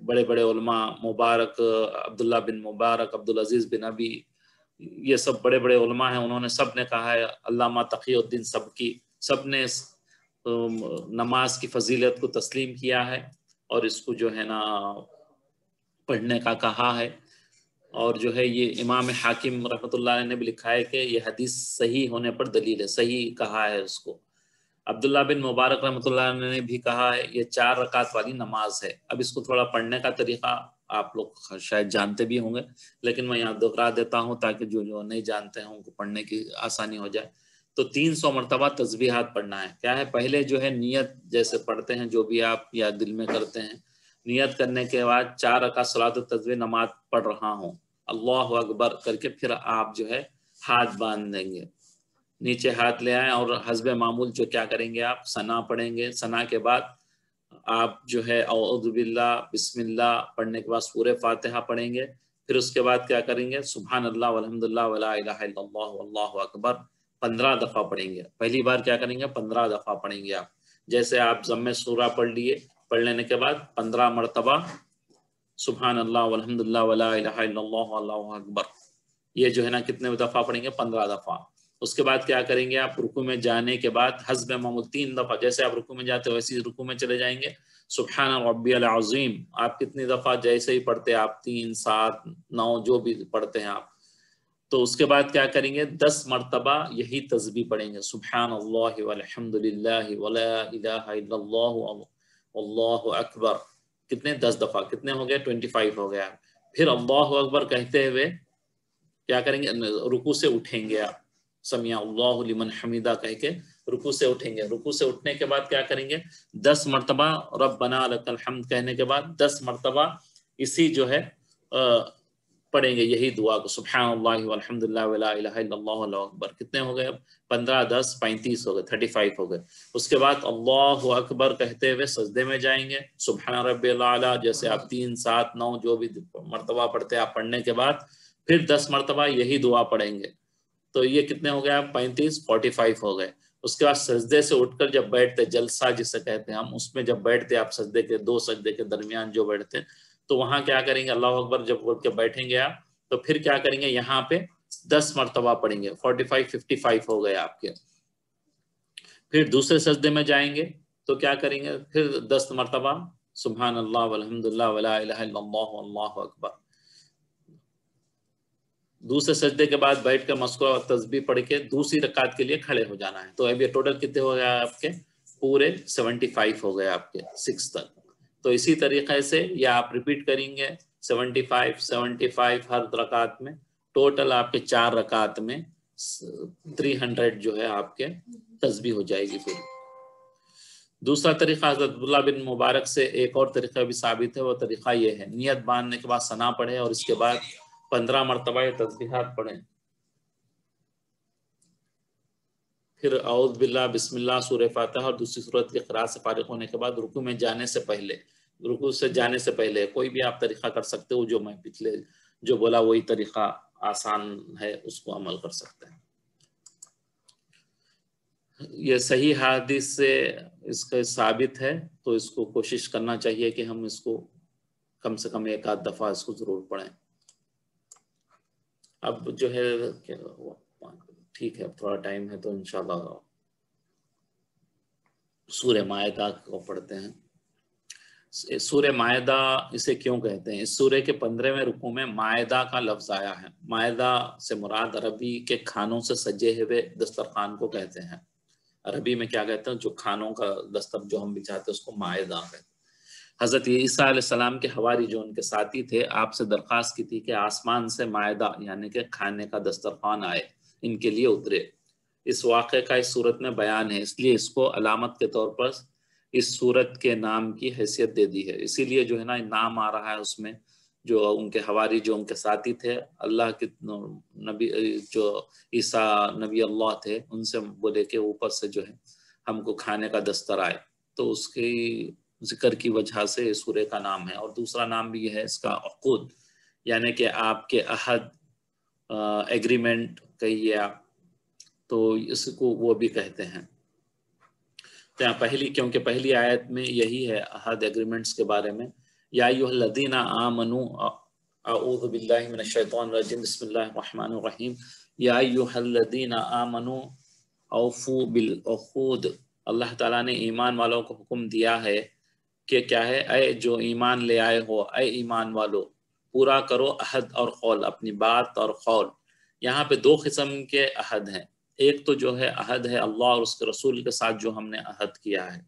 بڑے بڑے علماء، مبارک، عبداللہ بن مبارک، عبدالعزیز بن ابی، یہ سب بڑے بڑے علماء ہیں، انہوں نے سب نے کہا ہے، علامہ تقی الدین سبکی، سب نے نماز کی فضیلت کو تسلیم کیا ہے اور اس کو جو ہے نا پڑھنے کا کہا ہے۔ اور جو ہے یہ امام حاکم رحمۃ اللہ علیہ نے بھی لکھا ہے کہ یہ حدیث صحیح ہونے پر دلیل ہے، صحیح کہا ہے اس کو۔ عبداللہ بن مبارک رحمۃ اللہ علیہ نے بھی کہا ہے یہ 4 رکعت والی نماز ہے۔ اب اس کو تھوڑا پڑھنے کا طریقہ آپ لوگ شاید جانتے بھی ہوں گے، لیکن میں یہاں دہرا دیتا ہوں تاکہ جو نہیں جانتے ہیں ان کو پڑھنے کی آسانی ہو جائے۔ تو 300 مرتبہ تسبیحات پڑھنا ہے۔ کیا ہے، پہلے جو ہے نیت جیسے پڑھتے ہیں، جو بھی آپ یا دل میں کرتے ہیں، نیت کرنے کے بعد 4 رکعت صلاۃ التسبیح نماز پڑھ رہا ہوں، اللہ اکبر کر کے پھر آپ جو ہے ہاتھ باندھ دیں گے، نیچے ہاتھ لے آئیں، اور حسب معمول جو کیا کریں گے، آپ ثنا پڑھیں گے۔ ثنا کے بعد آپ جو ہے اعوذ باللہ، بسم اللہ پڑھنے کے بعد سورہ فاتحہ پڑھیں گے۔ پھر اس کے بعد کیا کریں گے، سبحان اللہ والحمد للہ ولا الہ الا اللہ واللہ اکبر 15 دفعہ پڑھیں گے۔ پہلی بار کیا کریں گے، 15 دفعہ پڑھیں گے آپ۔ جیسے آپ ضم سورہ پڑھ لیے، پڑھ لینے کے بعد 15 مرتبہ سبحان اللہ والحمد للہ ولا الہ الا اللہ واللہ اکبر، یہ جو ہے نا کتنے دفعہ پڑھیں گے، 15 دفعہ۔ اس کے بعد کیا کریں گے، آپ رکوع میں جانے کے بعد حسب معمول 3 دفعہ، جیسے آپ رکوع میں جاتے ہو ویسے ہی رکوع میں چلے جائیں گے، سبحان ربی العظیم آپ کتنی دفعہ جیسے ہی پڑھتے ہیں آپ، 3، 7، 9 جو بھی پڑھتے ہیں آپ۔ تو اس کے بعد کیا کریں گے، 10 مرتبہ یہی تسبیح پڑھیں گے، سبحان اللہ والحمد للہ ولا الہ الا اللہ واللہ اکبر، کتنے، 10 دفعہ، کتنے ہو گئے، 25 ہو گیا۔ پھر اللہ اکبر کہتے ہوئے کیا کریں گے، رکوع سے اٹھیں گے آپ، سمیع اللہ لمن حمیدہ کہہ کے رکوع سے اٹھیں گے. رکوع سے اٹھنے کے بعد کیا کریں گے؟ 10 مرتبہ ربنا لک الحمد کہنے کے بعد 10 مرتبہ اسی جو ہے پڑھیں گے یہی دعا کو، سبحان اللہ والحمد للہ ولا الہ الا اللہ اللہ اکبر. کتنے ہو گئے اب؟ 15 10 35 ہو گئے، 35 ہو گئے. اس کے بعد اللہ اکبر کہتے ہوئے سجدے میں جائیں گے. سبحان ربی الاعلیٰ جیسے آپ 3 7 9 جو بھی مرتبہ پڑھتے ہیں آپ پڑھنے کے بعد پھر 10 مرتبہ یہی دعا پڑھیں گے. تو یہ کتنے ہو گئے آپ؟ 35 45 ہو گئے. اس کے بعد سجدے سے اٹھ کر جب بیٹھتے، جلسہ جسے کہتے ہیں ہم، اس میں جب بیٹھتے آپ سجدے کے 2 سجدے کے درمیان جو بیٹھتے تو وہاں کیا کریں گے؟ اللہ اکبر جب بول کے بیٹھیں گے آپ تو پھر کیا کریں گے؟ یہاں پہ 10 مرتبہ پڑھیں گے. 45 55 ہو گئے آپ کے. پھر دوسرے سجدے میں جائیں گے تو کیا کریں گے؟ پھر 10 مرتبہ سبحان اللہ والحمد للہ ولا الہ الا اللہ اللہ اکبر. دوسرے سجدے کے بعد بیٹھ کر مسکرہ اور تسبیح پڑھ کے دوسری رکعت کے لیے کھڑے ہو جانا ہے. تو اب یہ ٹوٹل کتنے ہو گیا آپ کے؟ پورے 75 ہو گئے آپ کے 6 تک. تو اسی طریقے سے یہ آپ ریپیٹ کریں گے 75 75 ہر رکعت میں. ٹوٹل آپ کے 4 رکعت میں 300 جو ہے آپ کے تسبیح ہو جائے گی. پھر دوسرا طریقہ حضرت عبداللہ بن مبارک سے ایک اور طریقہ بھی ثابت ہے. وہ طریقہ یہ ہے، نیت باندھنے کے بعد ثنا پڑھے اور اس کے بعد 15 مرتبہ یہ تسبیحات پڑھیں. پھر اعوذ باللہ بسم اللہ سورہ فاتحہ اور دوسری سورت کی قرأت سے فارغ ہونے کے بعد رکوع میں جانے سے پہلے، رکوع سے جانے سے پہلے کوئی بھی آپ طریقہ کر سکتے ہو، جو میں پچھلے جو بولا وہی طریقہ آسان ہے، اس کو عمل کر سکتے ہیں. یہ صحیح حدیث سے اس کا ثابت ہے، تو اس کو کوشش کرنا چاہیے کہ ہم اس کو کم سے کم ایک آدھ دفعہ اس کو ضرور پڑھیں. اب جو ہے ٹھیک ہے، اب تھوڑا ٹائم ہے تو انشاءاللہ سورہ مائدہ کو پڑھتے ہیں. سورہ مائدہ اسے کیوں کہتے ہیں؟ اس سورہ کے 15ویں رکوع میں مائدہ کا لفظ آیا ہے. مائدہ سے مراد عربی کے کھانوں سے سجے ہوئے دسترخوان کو کہتے ہیں. عربی میں کیا کہتے ہیں؟ جو کھانوں کا دستر جو ہم بچھاتے ہیں اس کو مائدہ کہتے ہیں. حضرت عیسیٰ علیہ السلام کے حواری جو ان کے ساتھی تھے، آپ سے درخواست کی تھی کہ آسمان سے مائدہ یعنی کہ کھانے کا دسترخوان آئے، ان کے لیے اترے. اس واقعے کا اس صورت میں بیان ہے، اس لیے اس کو علامت کے طور پر اس صورت کے نام کی حیثیت دے دی ہے. اسی لیے جو ہے نا نام آ رہا ہے اس میں، جو ان کے حواری جو ان کے ساتھی تھے، اللہ کے نبی جو عیسیٰ نبی اللہ تھے، ان سے بولے کہ اوپر سے جو ہے ہم کو کھانے کا دستر آئے، تو اس کی ذکر کی وجہ سے سورہ کا نام ہے. اور دوسرا نام بھی ہے اس کا عقود، یعنی کہ آپ کے عہد، ایگریمنٹ کہیے آپ، تو اس کو وہ بھی کہتے ہیں. کیونکہ پہلی آیت میں یہی ہے عہد ایگریمنٹس کے بارے میں. یا ایھا الذین آمنوا، اعوذ باللہ من الشیطان الرجیم، بسم اللہ الرحمن الرحیم. یا ایھا الذین آمنوا اوفوا بالعقود. اللہ تعالیٰ نے ایمان والوں کو حکم دیا ہے کہ کیا ہے؟ اے جو ایمان لے آئے ہو، اے ایمان والو، پورا کرو عہد اور قول، اپنی بات اور قول. یہاں پہ 2 قسم کے عہد ہیں. ایک تو جو ہے عہد ہے اللہ اور اس کے رسول کے ساتھ جو ہم نے عہد کیا ہے،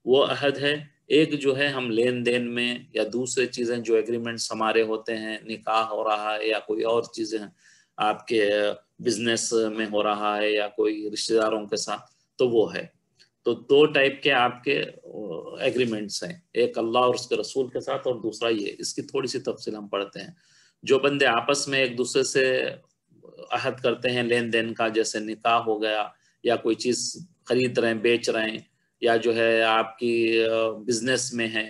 وہ عہد ہے. ایک جو ہے ہم لین دین میں یا دوسرے چیزیں جو ایگریمنٹس ہمارے ہوتے ہیں، نکاح ہو رہا ہے یا کوئی اور چیزیں آپ کے بزنس میں ہو رہا ہے یا کوئی رشتہ داروں کے ساتھ، تو وہ ہے. تو 2 ٹائپ کے آپ کے ایگریمنٹس ہیں، ایک اللہ اور اس کے رسول کے ساتھ اور دوسرا یہ. اس کی تھوڑی سی تفصیل ہم پڑھتے ہیں. جو بندے آپس میں ایک دوسرے سے عہد کرتے ہیں لین دین کا، جیسے نکاح ہو گیا یا کوئی چیز خرید رہے ہیں بیچ رہے ہیں، یا جو ہے آپ کی بزنس میں ہے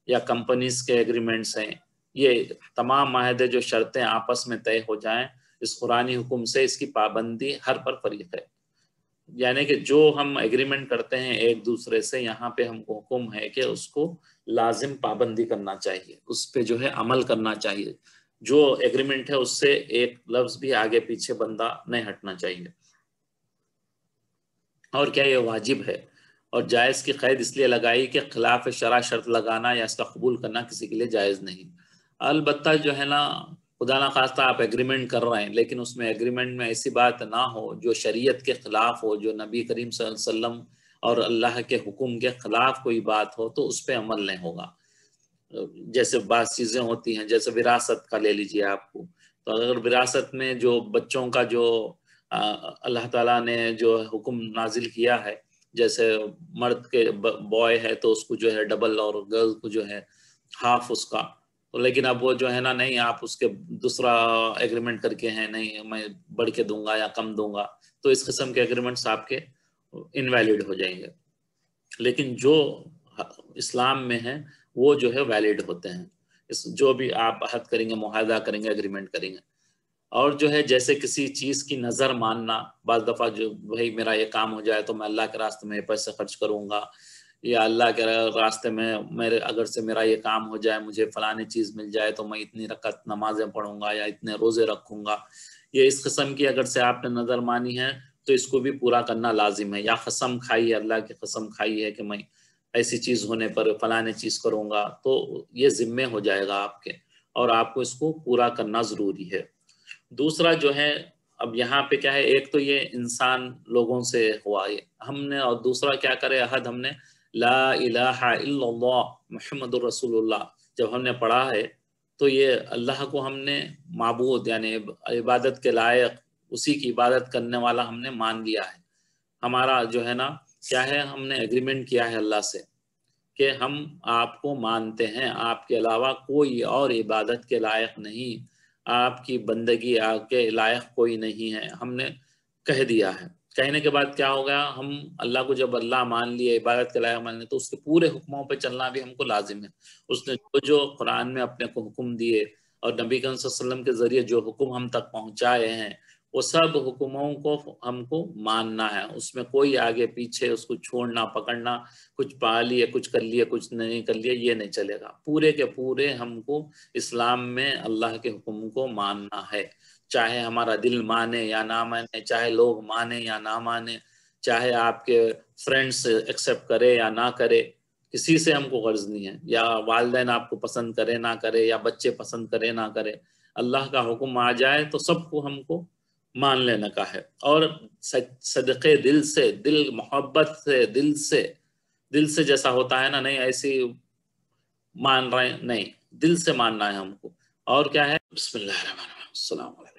یا کمپنیز کے ایگریمنٹس ہیں، یہ تمام معاہدے جو شرطیں آپس میں طے ہو جائیں، اس قرآنی حکم سے اس کی پابندی ہر پر فریض ہے. یعنی کہ جو ہم ایگریمنٹ کرتے ہیں ایک دوسرے سے، یہاں پہ ہم کو حکم ہے کہ اس کو لازم پابندی کرنا چاہیے، اس پہ جو ہے عمل کرنا چاہیے. جو ایگریمنٹ ہے اس سے ایک لفظ بھی آگے پیچھے بندہ نہیں ہٹنا چاہیے. اور کیا یہ واجب ہے اور جائز کی قید اس لیے لگائی کہ خلاف شرع شرط لگانا یا اس کا قبول کرنا کسی کے لیے جائز نہیں. البتہ جو ہے نا خدا نہ خواستہ آپ ایگریمنٹ کر رہے ہیں، لیکن اس میں ایگریمنٹ میں ایسی بات نہ ہو جو شریعت کے خلاف ہو، جو نبی کریم صلی اللہ علیہ وسلم اور اللہ کے حکم کے خلاف کوئی بات ہو، تو اس پہ عمل نہیں ہوگا. جیسے بعض چیزیں ہوتی ہیں، جیسے وراثت کا لے لیجئے آپ کو. تو اگر وراثت میں جو بچوں کا جو اللہ تعالیٰ نے جو حکم نازل کیا ہے جیسے مرد کے بوائے ہے تو اس کو جو ہے ڈبل اور گرل کو جو ہے ہاف اس کا، تو لیکن اب وہ جو ہے نا نہیں آپ اس کے دوسرا ایگریمنٹ کر کے ہیں نہیں میں بڑھ کے دوں گا یا کم دوں گا، تو اس قسم کے ایگریمنٹس آپ کے انویلڈ ہو جائیں گے. لیکن جو اسلام میں ہے وہ جو ہے ویلڈ ہوتے ہیں، جو بھی آپ عہد کریں گے، معاہدہ کریں گے، ایگریمنٹ کریں گے. اور جو ہے جیسے کسی چیز کی نظر ماننا، بعض دفعہ جو بھائی میرا یہ کام ہو جائے تو میں اللہ کے راستے میں پیسے خرچ کروں گا، یا اللہ کے راستے میں میرے اگر سے میرا یہ کام ہو جائے مجھے فلانی چیز مل جائے تو میں اتنی رکعت نمازیں پڑھوں گا یا اتنے روزے رکھوں گا. یہ اس قسم کی اگر سے آپ نے نظر مانی ہے تو اس کو بھی پورا کرنا لازم ہے. یا قسم کھائی ہے، اللہ کی قسم کھائی ہے کہ میں ایسی چیز ہونے پر فلاں چیز کروں گا، تو یہ ذمے ہو جائے گا آپ کے، اور آپ کو اس کو پورا کرنا ضروری ہے. دوسرا جو ہے اب یہاں پہ کیا ہے، ایک تو یہ انسان لوگوں سے ہوا یہ ہم نے، اور دوسرا کیا کرے عہد ہم نے لا الہ الا اللہ محمد الرسول اللہ جب ہم نے پڑھا ہے تو یہ اللہ کو ہم نے معبود یعنی عبادت کے لائق، اسی کی عبادت کرنے والا ہم نے مان لیا ہے. ہمارا جو ہے نا کیا ہے، ہم نے ایگریمنٹ کیا ہے اللہ سے کہ ہم آپ کو مانتے ہیں، آپ کے علاوہ کوئی اور عبادت کے لائق نہیں، آپ کی بندگی آپ کے لائق کوئی نہیں ہے. ہم نے کہہ دیا ہے. کہنے کے بعد کیا ہوگا، ہم اللہ کو جب اللہ مان لیے، عبادت کے لائق مان لیے، تو اس کے پورے حکموں پہ چلنا بھی ہم کو لازم ہے. اس نے جو قرآن میں اپنے کو حکم دیے اور نبی کریم صلی اللہ علیہ وسلم کے ذریعے جو حکم ہم تک پہنچائے ہیں، وہ سب حکموں کو ہم کو ماننا ہے. اس میں کوئی آگے پیچھے اس کو چھوڑنا پکڑنا، کچھ پا لیے کچھ کر لیے کچھ نہیں کر لیے، یہ نہیں چلے گا. پورے کے پورے ہم کو اسلام میں اللہ کے حکم کو ماننا ہے، چاہے ہمارا دل مانے یا نہ مانے، چاہے لوگ مانے یا نہ مانے، چاہے آپ کے فرینڈس ایکسیپٹ کرے یا نہ کرے، کسی سے ہم کو غرض نہیں ہے. یا والدین آپ کو پسند کرے نہ کرے، یا بچے پسند کرے نہ کرے، اللہ کا حکم آ جائے تو سب کو ہم کو مان لینے کا ہے. اور صدقے دل سے، دل محبت سے، دل سے جیسا ہوتا ہے نا، نہیں ایسی مان رہے ہیں، نہیں دل سے ماننا ہے ہم کو. اور کیا ہے، بسم اللہ الرحمن الرحیم، السلام علیکم.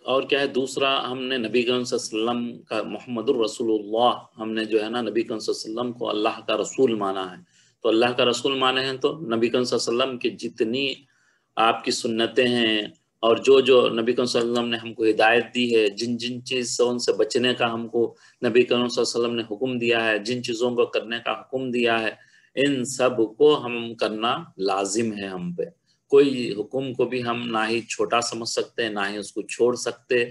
اور کیا ہے دوسرا، ہم نے نبی کریم صلی اللہ علیہ وسلم کا محمد الرسول اللہ، ہم نے جو ہے نا نبی کریم صلی اللہ علیہ وسلم کو اللہ کا رسول مانا ہے. تو اللہ کا رسول مانے ہیں تو نبی کریم صلی اللہ علیہ وسلم کی جتنی آپ کی سنتیں ہیں اور جو نبی کریم صلی اللہ علیہ وسلم نے ہم کو ہدایت دی ہے، جن چیز سے ان سے بچنے کا ہم کو نبی کریم صلی اللہ علیہ وسلم نے حکم دیا ہے، جن چیزوں کو کرنے کا حکم دیا ہے، ان سب کو ہم کرنا لازم ہے ہم پہ. کوئی حکم کو بھی ہم نہ ہی چھوٹا سمجھ سکتے، نہ ہی اس کو چھوڑ سکتے.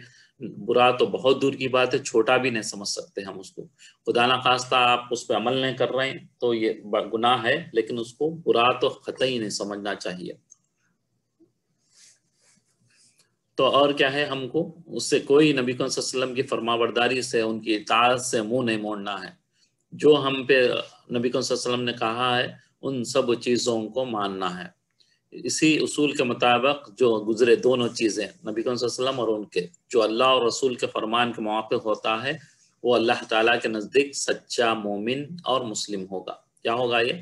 برا تو بہت دور کی بات ہے، چھوٹا بھی نہیں سمجھ سکتے ہم اس کو. خدا نہ خواستہ آپ اس پہ عمل نہیں کر رہے ہیں تو یہ گناہ ہے، لیکن اس کو برا تو قطعی نہیں سمجھنا چاہیے. تو اور کیا ہے، ہم کو اس سے کوئی نبی صلی اللہ علیہ وسلم کی فرما برداری سے، ان کی اطاعت سے منہ نہیں موڑنا ہے. جو ہم پہ نبی صلی اللہ علیہ وسلم نے کہا ہے ان سب چیزوں کو ماننا ہے. اسی اصول کے مطابق جو گزرے دونوں چیزیں نبی صلی اللہ علیہ وسلم اور ان کے جو اللہ اور رسول کے فرمان کے موافق ہوتا ہے، وہ اللہ تعالیٰ کے نزدیک سچا مومن اور مسلم ہوگا. کیا ہوگا یہ،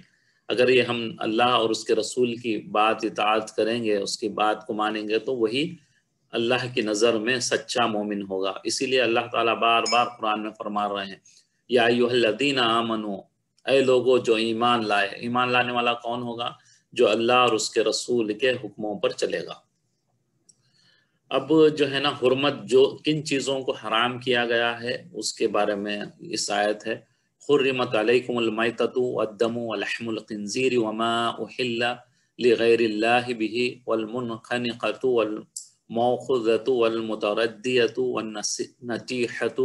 اگر یہ ہم اللہ اور اس کے رسول کی بات اطاعت کریں گے، اس کی بات کو مانیں گے، تو وہی اللہ کی نظر میں سچا مومن ہوگا. اسی لیے اللہ تعالیٰ بار بار قرآن میں فرما رہے ہیں، یا ایھا الذین آمنوا، اے لوگو جو ایمان لائے. ایمان لانے والا کون ہوگا، جو اللہ اور اس کے رسول کے حکموں پر چلے گا. اب جو ہے نا حرمت، جو کن چیزوں کو حرام کیا گیا ہے اس کے بارے میں اس آیت ہے. حرمت علیکم المیتۃ والدم ولحم الخنزیر وما احل لغیر اللہ بہ والمنخنقۃ والموقوذۃ والمتردیۃ والنطیحۃ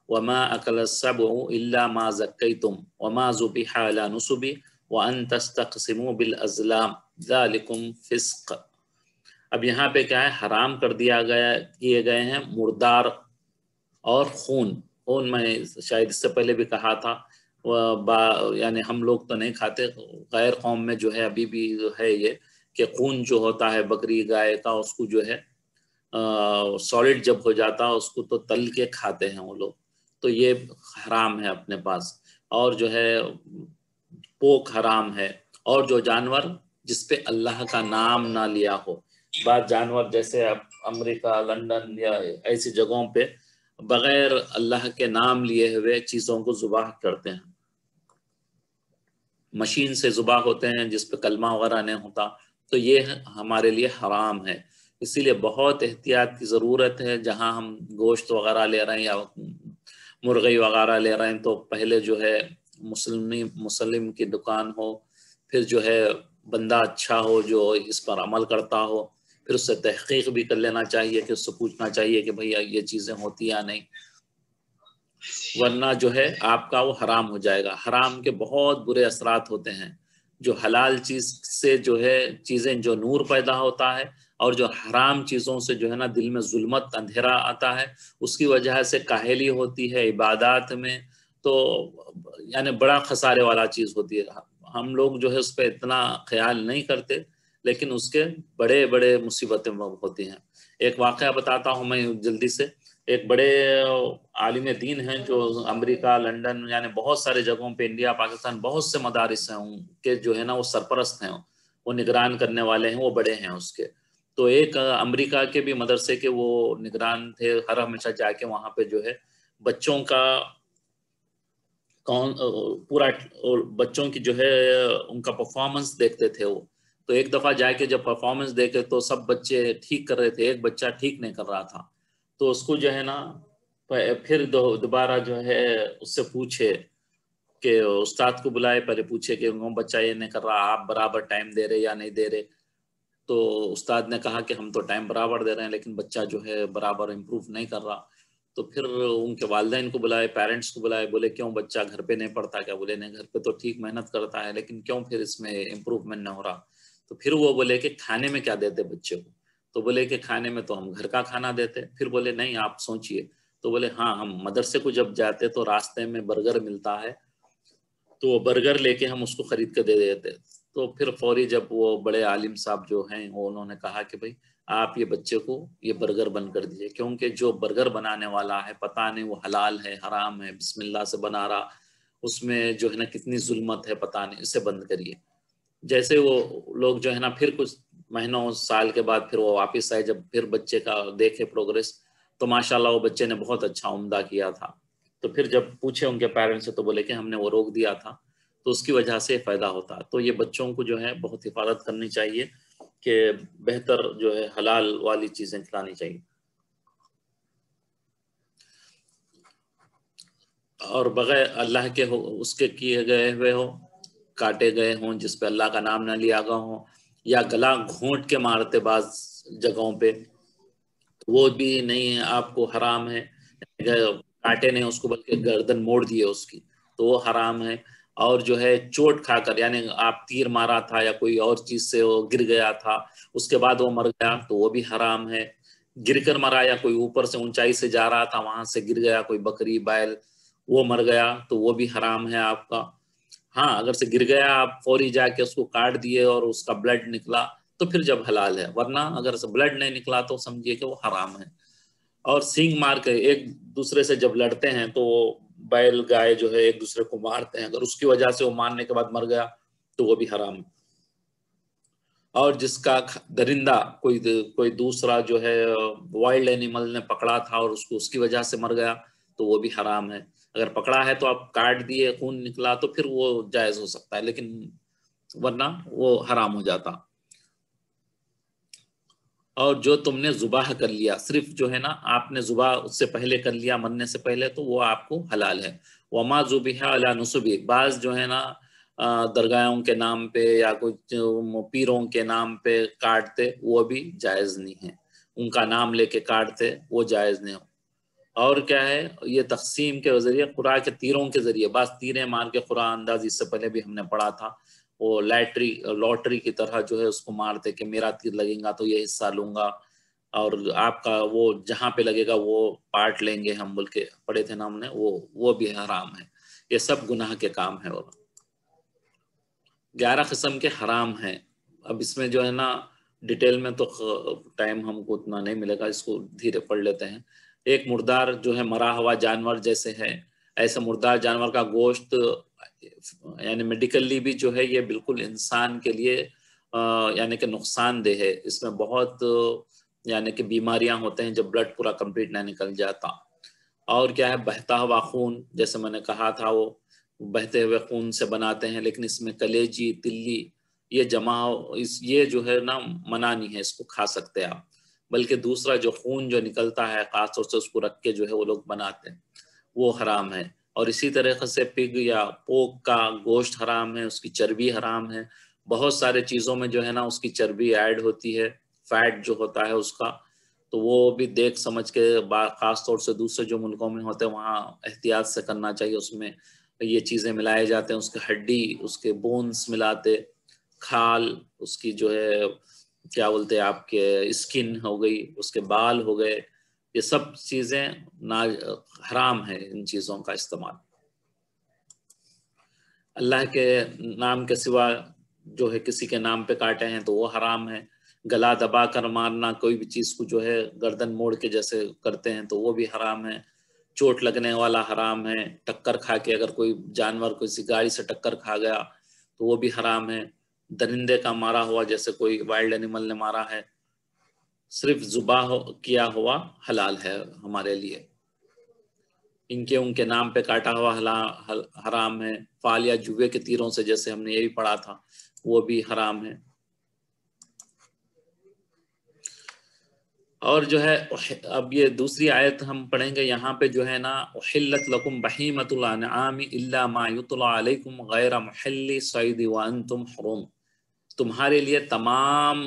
وما اکل السبع الا ما ذکیتم وما ذبح علی نصب وَأَن تَسْتَقْسِمُوا بِالْأَزْلَامِ ذَلِكُمْ فِسْقٌ. اب یہاں پہ کیا ہے، حرام کر کیے گئے ہیں مردار اور خون. میں شاید اس سے پہلے بھی کہا تھا، یعنی ہم لوگ تو نہیں کھاتے، غیر قوم میں جو ہے ابھی بھی ہے یہ کہ خون جو ہوتا ہے بکری گائے کا، اس کو جو ہے سالڈ جب ہو جاتا ہے اس کو تو تل کے کھاتے ہیں وہ لوگ. تو یہ حرام ہے اپنے پاس. اور جو ہے پوک حرام ہے. اور جو جانور جس پہ اللہ کا نام نہ لیا ہو، بعض جانور جیسے اب امریکہ، لندن یا ایسی جگہوں پہ بغیر اللہ کے نام لیے ہوئے چیزوں کو ذبح کرتے ہیں. مشین سے ذبح ہوتے ہیں جس پہ کلمہ وغیرہ نہیں ہوتا، تو یہ ہمارے لیے حرام ہے. اسی لیے بہت احتیاط کی ضرورت ہے. جہاں ہم گوشت وغیرہ لے رہے ہیں یا مرغی وغیرہ لے رہے ہیں تو پہلے جو ہے مسلم کی دکان ہو، پھر جو ہے بندہ اچھا ہو جو اس پر عمل کرتا ہو، پھر اس سے تحقیق بھی کر لینا چاہیے کہ اس سے پوچھنا چاہیے کہ بھئی یہ چیزیں ہوتی یا نہیں، ورنہ جو ہے آپ کا وہ حرام ہو جائے گا. حرام کے بہت برے اثرات ہوتے ہیں. جو حلال چیز سے جو ہے چیزیں جو نور پیدا ہوتا ہے، اور جو حرام چیزوں سے جو ہے نا دل میں ظلمت اندھیرا آتا ہے، اس کی وجہ سے کاہلی ہوتی ہے عبادات میں، تو یعنی بڑا خسارے والا چیز ہوتی ہے. ہم لوگ جو ہے اس پہ اتنا خیال نہیں کرتے، لیکن اس کے بڑے بڑے مصیبتیں ہوتی ہیں. ایک واقعہ بتاتا ہوں میں جلدی سے. ایک بڑے عالم دین ہیں جو امریکہ، لنڈن، یعنی بہت سارے جگہوں پہ، انڈیا، پاکستان، بہت سے مدارس ہیں ان کے جو ہے نا وہ سرپرست ہیں، وہ نگران کرنے والے ہیں، وہ بڑے ہیں اس کے. تو ایک امریکہ کے بھی مدرسے کے وہ نگران تھے. ہر ہمیشہ جا کے وہاں پہ جو ہے بچوں کا پورا بچوں کی جو ہے ان کا پرفارمنس دیکھتے تھے وہ. تو ایک دفعہ جا کے جب پرفارمنس دیکھے تو سب بچے ٹھیک کر رہے تھے، ایک بچہ ٹھیک نہیں کر رہا تھا. تو اس کو جو ہے نا پھر دوبارہ جو ہے اس سے پوچھے کہ استاد کو بلائے، پہلے پوچھے کہ وہ بچہ یہ نہیں کر رہا، آپ برابر ٹائم دے رہے یا نہیں دے رہے. تو استاد نے کہا کہ ہم تو ٹائم برابر دے رہے ہیں لیکن بچہ جو ہے برابر امپروو نہیں کر رہا. تو پھر ان کے والدین کو بلائے، پیرنٹس کو بلائے، بولے کیوں بچہ گھر پہ نہیں پڑھتا کیا؟ بولے نہیں، گھر پہ تو ٹھیک محنت کرتا ہے لیکن کیوں پھر اس میں امپروومنٹ نہ ہو رہا؟ تو پھر وہ بولے کہ کھانے میں کیا دیتے بچے کو؟ تو بولے کہ کھانے میں تو ہم گھر کا کھانا دیتے. پھر بولے نہیں آپ سوچئے. تو بولے ہاں، ہم مدرسے کو جب جاتے تو راستے میں برگر ملتا ہے، تو وہ برگر لے کے ہم اس کو خرید کے دے دیتے. تو پھر فوری جب وہ بڑے عالم صاحب جو ہیں وہ انہوں نے کہا کہ بھئی آپ یہ بچے کو یہ برگر بند کر دیجئے، کیونکہ جو برگر بنانے والا ہے پتہ نہیں وہ حلال ہے حرام ہے، بسم اللہ سے بنا رہا، اس میں جو ہے نا کتنی ظلمت ہے پتہ نہیں، اسے بند کریے. جیسے وہ لوگ جو ہے نا پھر کچھ مہینوں سال کے بعد پھر وہ واپس آئے، جب پھر بچے کا دیکھے پروگریس، تو ماشاءاللہ وہ بچے نے بہت اچھا عمدہ کیا تھا. تو پھر جب پوچھے ان کے پیرنٹس سے تو بولے کہ ہم نے وہ روک دیا تھا. تو اس کی وجہ سے فائدہ ہوتا. تو یہ بچوں کو جو ہے بہت حفاظت کرنی چاہیے کہ بہتر جو ہے حلال والی چیزیں کھلانی چاہیے. اور بغیر اللہ کے اس کے کیے گئے ہوئے ہو، کاٹے گئے ہوں جس پہ اللہ کا نام نہ لیا گیا ہو، یا گلا گھونٹ کے مارتے بعض جگہوں پہ، وہ بھی نہیں، آپ کو حرام ہے. کاٹے نہیں اس کو بلکہ گردن موڑ دیے اس کی، تو وہ حرام ہے. اور جو ہے چوٹ کھا کر، یعنی آپ تیر مارا تھا یا کوئی اور چیز سے وہ گر گیا تھا، اس کے بعد وہ مر گیا تو وہ بھی حرام ہے. گر کر مرا، یا کوئی اوپر سے اونچائی سے جا رہا تھا وہاں سے گر گیا کوئی بکری بیل، وہ مر گیا تو وہ بھی حرام ہے آپ کا. ہاں اگر سے گر گیا آپ فوری جا کے اس کو کاٹ دیے اور اس کا بلڈ نکلا تو پھر جب حلال ہے، ورنہ اگر سے بلڈ نہیں نکلا تو سمجھیے کہ وہ حرام ہے. اور سینگ مار کے ایک دوسرے سے جب لڑتے ہیں تو وہ بیل گائے جو ہے ایک دوسرے کو مارتے ہیں، اگر اس کی وجہ سے وہ مارنے کے بعد مر گیا تو وہ بھی حرام ہے. اور جس کا درندہ کوئی دوسرا جو ہے وائلڈ اینیمل نے پکڑا تھا اور اس کو اس کی وجہ سے مر گیا تو وہ بھی حرام ہے. اگر پکڑا ہے تو آپ کاٹ دیے، خون نکلا تو پھر وہ جائز ہو سکتا ہے، لیکن ورنہ وہ حرام ہو جاتا. اور جو تم نے ذبح کر لیا، صرف جو ہے نا آپ نے ذبح اس سے پہلے کر لیا، مرنے سے پہلے، تو وہ آپ کو حلال ہے. وما ذبح علی نصب، بعض جو ہے نا درگاہوں کے نام پہ یا کچھ پیروں کے نام پہ کاٹتے، وہ بھی جائز نہیں ہے. ان کا نام لے کے کاٹتے وہ جائز نہیں ہو. اور کیا ہے، یہ تقسیم کے ذریعے قرآن کے تیروں کے ذریعے بعض تیریں مار کے قرآن انداز، اس سے پہلے بھی ہم نے پڑھا تھا، وہ لاٹری کی طرح جو ہے اس کو مارتے کہ میرا تیر لگے گا تو یہ حصہ لوں گا، اور آپ کا وہ جہاں پہ لگے گا وہ پارٹ لیں گے ہم، بول کے پڑھے تھے نا ہم نے، وہ بھی حرام ہے. یہ سب گناہ کے کام ہے. 11 قسم کے حرام ہیں. اب اس میں جو ہے نا ڈیٹیل میں تو ٹائم ہم کو اتنا نہیں ملے گا، اس کو دھیرے پڑھ لیتے ہیں. ایک مردار جو ہے مرا ہوا جانور جیسے ہے، ایسا مردار جانور کا گوشت یعنی میڈیکلی بھی جو ہے یہ بالکل انسان کے لیے یعنی کہ نقصان دہ ہے. اس میں بہت یعنی کہ بیماریاں ہوتے ہیں جب بلڈ پورا کمپلیٹ نہ نکل جاتا. اور کیا ہے بہتا ہوا خون، جیسے میں نے کہا تھا وہ بہتے ہوئے خون سے بناتے ہیں، لیکن اس میں کلیجی تلی یہ جمع یہ جو ہے نا منع نہیں ہے، اس کو کھا سکتے آپ، بلکہ دوسرا جو خون جو نکلتا ہے خاص طور سے اس کو رکھ کے جو ہے وہ لوگ بناتے ہیں وہ حرام ہے۔ اور اسی طریقے سے پگ یا پوک کا گوشت حرام ہے، اس کی چربی حرام ہے، بہت سارے چیزوں میں جو ہے نا اس کی چربی ایڈ ہوتی ہے، فیٹ جو ہوتا ہے اس کا، تو وہ بھی دیکھ سمجھ کے خاص طور سے دوسرے جو ملکوں میں ہوتے ہیں وہاں احتیاط سے کرنا چاہیے، اس میں یہ چیزیں ملائے جاتے ہیں، اس کے ہڈی، اس کے بونز ملاتے، کھال، اس کی جو ہے کیا بولتے ہیں آپ کے اسکن ہو گئی، اس کے بال ہو گئے، یہ سب چیزیں حرام ہے ان چیزوں کا استعمال۔ اللہ کے نام کے سوا جو ہے کسی کے نام پہ کاٹے ہیں تو وہ حرام ہے، گلا دبا کر مارنا، کوئی بھی چیز کو جو ہے گردن موڑ کے جیسے کرتے ہیں تو وہ بھی حرام ہے، چوٹ لگنے والا حرام ہے، ٹکر کھا کے اگر کوئی جانور کسی گاڑی سے ٹکر کھا گیا تو وہ بھی حرام ہے، درندے کا مارا ہوا جیسے کوئی وائلڈ اینیمل نے مارا ہے، صرف ذبح کیا ہوا حلال ہے ہمارے لیے۔ ان کے نام پہ کاٹا ہوا حرام ہے، فال یا جوے کے تیروں سے جیسے ہم نے یہ بھی پڑھا تھا وہ بھی حرام ہے۔ اور جو ہے اب یہ دوسری آیت ہم پڑھیں گے، یہاں پہ جو ہے نا احلت لکم بہیمۃ الانعام الا ما یطلع علیکم غیر محل صید وانتم حرم، تمہارے لیے تمام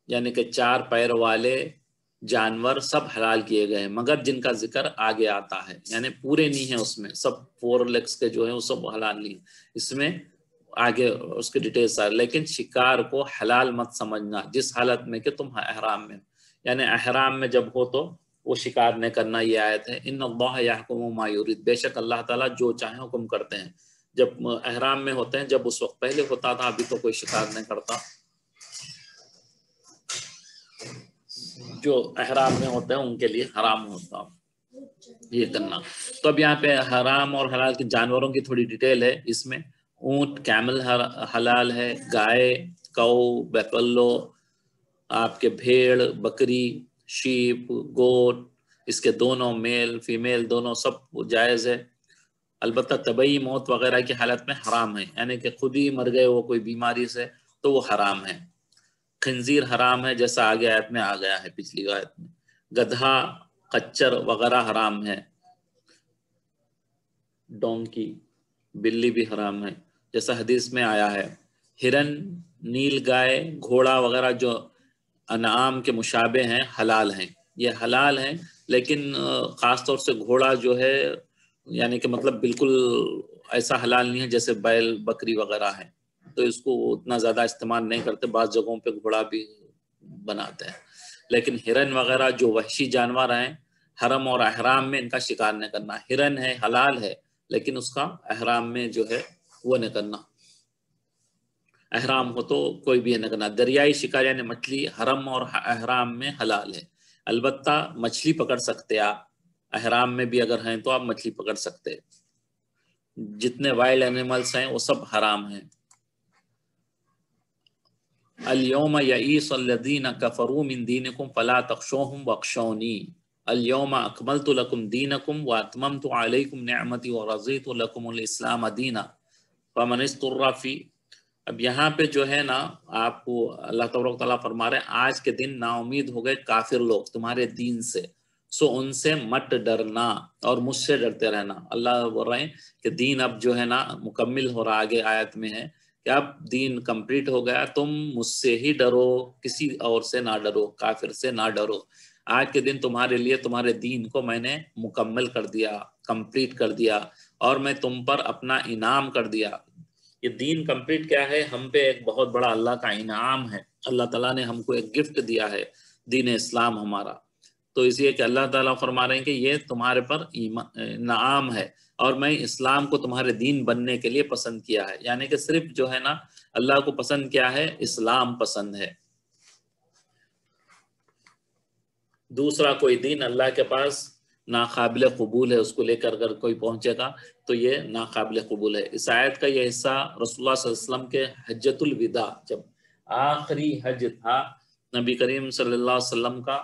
یعنی کہ 4 پیر والے جانور سب حلال کیے گئے ہیں مگر جن کا ذکر آگے آتا ہے، یعنی پورے نہیں ہیں اس میں، سب 4 لیگس کے جو ہیں وہ سب حلال نہیں، اس میں آگے اس کے ڈیٹیلز آ، لیکن شکار کو حلال مت سمجھنا جس حالت میں کہ تم احرام میں، یعنی احرام میں جب ہو تو وہ شکار نہ کرنا، یہ آیت ہے ان اللہ یحکم ما یرید، بے شک اللہ تعالیٰ جو چاہیں حکم کرتے ہیں، جب احرام میں ہوتے ہیں، جب اس وقت پہلے ہوتا تھا ابھی تو کوئی شکار نہیں کرتا، جو احرام میں ہوتے ہیں ان کے لیے حرام ہوتا یہ کرنا۔ تو اب یہاں پہ حرام اور حلال کے جانوروں کی تھوڑی ڈیٹیل ہے، اس میں اونٹ کیمل حلال ہے، گائے، کو، بیفلو، آپ کے بھیڑ، بکری، شیپ، گوٹ، اس کے دونوں میل فیمیل دونوں سب جائز ہے، البتہ طبعی موت وغیرہ کی حالت میں حرام ہے، یعنی کہ خود ہی مر گئے وہ کوئی بیماری سے تو وہ حرام ہے۔ خنزیر حرام ہے جیسا آگے آیت میں آ گیا ہے، پچھلی آیت میں۔ گدھا، خچر وغیرہ حرام ہے، ڈونکی، بلی بھی حرام ہے جیسا حدیث میں آیا ہے۔ ہرن، نیل گائے، گھوڑا وغیرہ جو انعام کے مشابہ ہیں حلال ہیں، یہ حلال ہیں، لیکن خاص طور سے گھوڑا جو ہے یعنی کہ مطلب بالکل ایسا حلال نہیں ہے جیسے بیل بکری وغیرہ ہے، تو اس کو اتنا زیادہ استعمال نہیں کرتے، بعض جگہوں پہ گھوڑا بھی بناتے ہیں، لیکن ہرن وغیرہ جو وحشی جانور ہیں حرم اور احرام میں ان کا شکار نہ کرنا، ہرن ہے حلال ہے لیکن اس کا احرام میں جو ہے وہ نہ کرنا، احرام ہو تو کوئی بھی نہ کرنا۔ دریائی شکار یعنی مچھلی حرم اور احرام میں حلال ہے، البتہ مچھلی پکڑ سکتے آپ، احرام میں بھی اگر ہیں تو آپ مچھلی پکڑ سکتے، جتنے وائلڈ اینیملز ہیں وہ سب حرام ہیں۔ الیوم یئیس الذین کفروا من دینکم فلا تخشوہم واخشونی الیوم اکملت لکم دینکم واتممت علیکم نعمتی ورضیت لکم الاسلام دینا فمن اضطر فی، اب یہاں پہ جو ہے نا آپ کو اللہ تبارک تعالیٰ فرما رہے ہیں آج کے دن نا امید ہو گئے کافر لوگ تمہارے دین سے، سو ان سے مت ڈرنا اور مجھ سے ڈرتے رہنا۔ اللہ بول رہے ہیں کہ دین اب جو ہے نا مکمل ہو رہا، آگے آیت میں ہے کہ اب دین کمپلیٹ ہو گیا، تم مجھ سے ہی ڈرو، کسی اور سے نہ ڈرو، کافر سے نہ ڈرو، آج کے دن تمہارے لیے تمہارے دین کو میں نے مکمل کر دیا، کمپلیٹ کر دیا، اور میں تم پر اپنا انعام کر دیا۔ یہ دین کمپلیٹ کیا ہے؟ ہم پہ ایک بہت بڑا اللہ کا انعام ہے، اللہ تعالیٰ نے ہم کو ایک گفٹ دیا ہے دین اسلام ہمارا، تو اس لیے کہ اللہ تعالیٰ فرما رہے ہیں کہ یہ تمہارے پر انعام ہے اور میں اسلام کو تمہارے دین بننے کے لیے پسند کیا ہے، یعنی کہ صرف جو ہے نا اللہ کو پسند کیا ہے؟ اسلام پسند ہے، دوسرا کوئی دین اللہ کے پاس ناقابل قبول ہے، اس کو لے کر اگر کوئی پہنچے گا تو یہ ناقابل قبول ہے۔ اس آیت کا یہ حصہ رسول اللہ صلی اللہ علیہ وسلم کے حجۃ الوداع، جب آخری حج تھا نبی کریم صلی اللہ علیہ وسلم کا،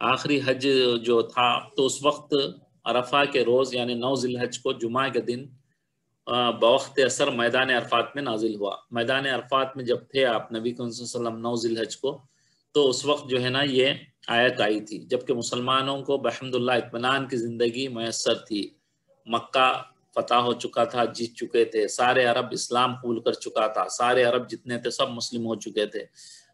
آخری حج جو تھا تو اس وقت عرفہ کے روز یعنی 9 ذی الحج کو جمعہ کے دن بوقت اثر میدان عرفات میں نازل ہوا. میدان عرفات میں جب تھے آپ نبی کریم صلی اللہ علیہ وسلم 9 ذی الحج کو، تو اس وقت جو ہے نا یہ آیت آئی تھی، جبکہ مسلمانوں کو بحمداللہ اطمینان کی زندگی میسر تھی. مکہ فتح ہو چکا تھا، جیت چکے تھے، سارے عرب اسلام قبول کر چکا تھا، سارے عرب جتنے تھے سب مسلم ہو چکے تھے.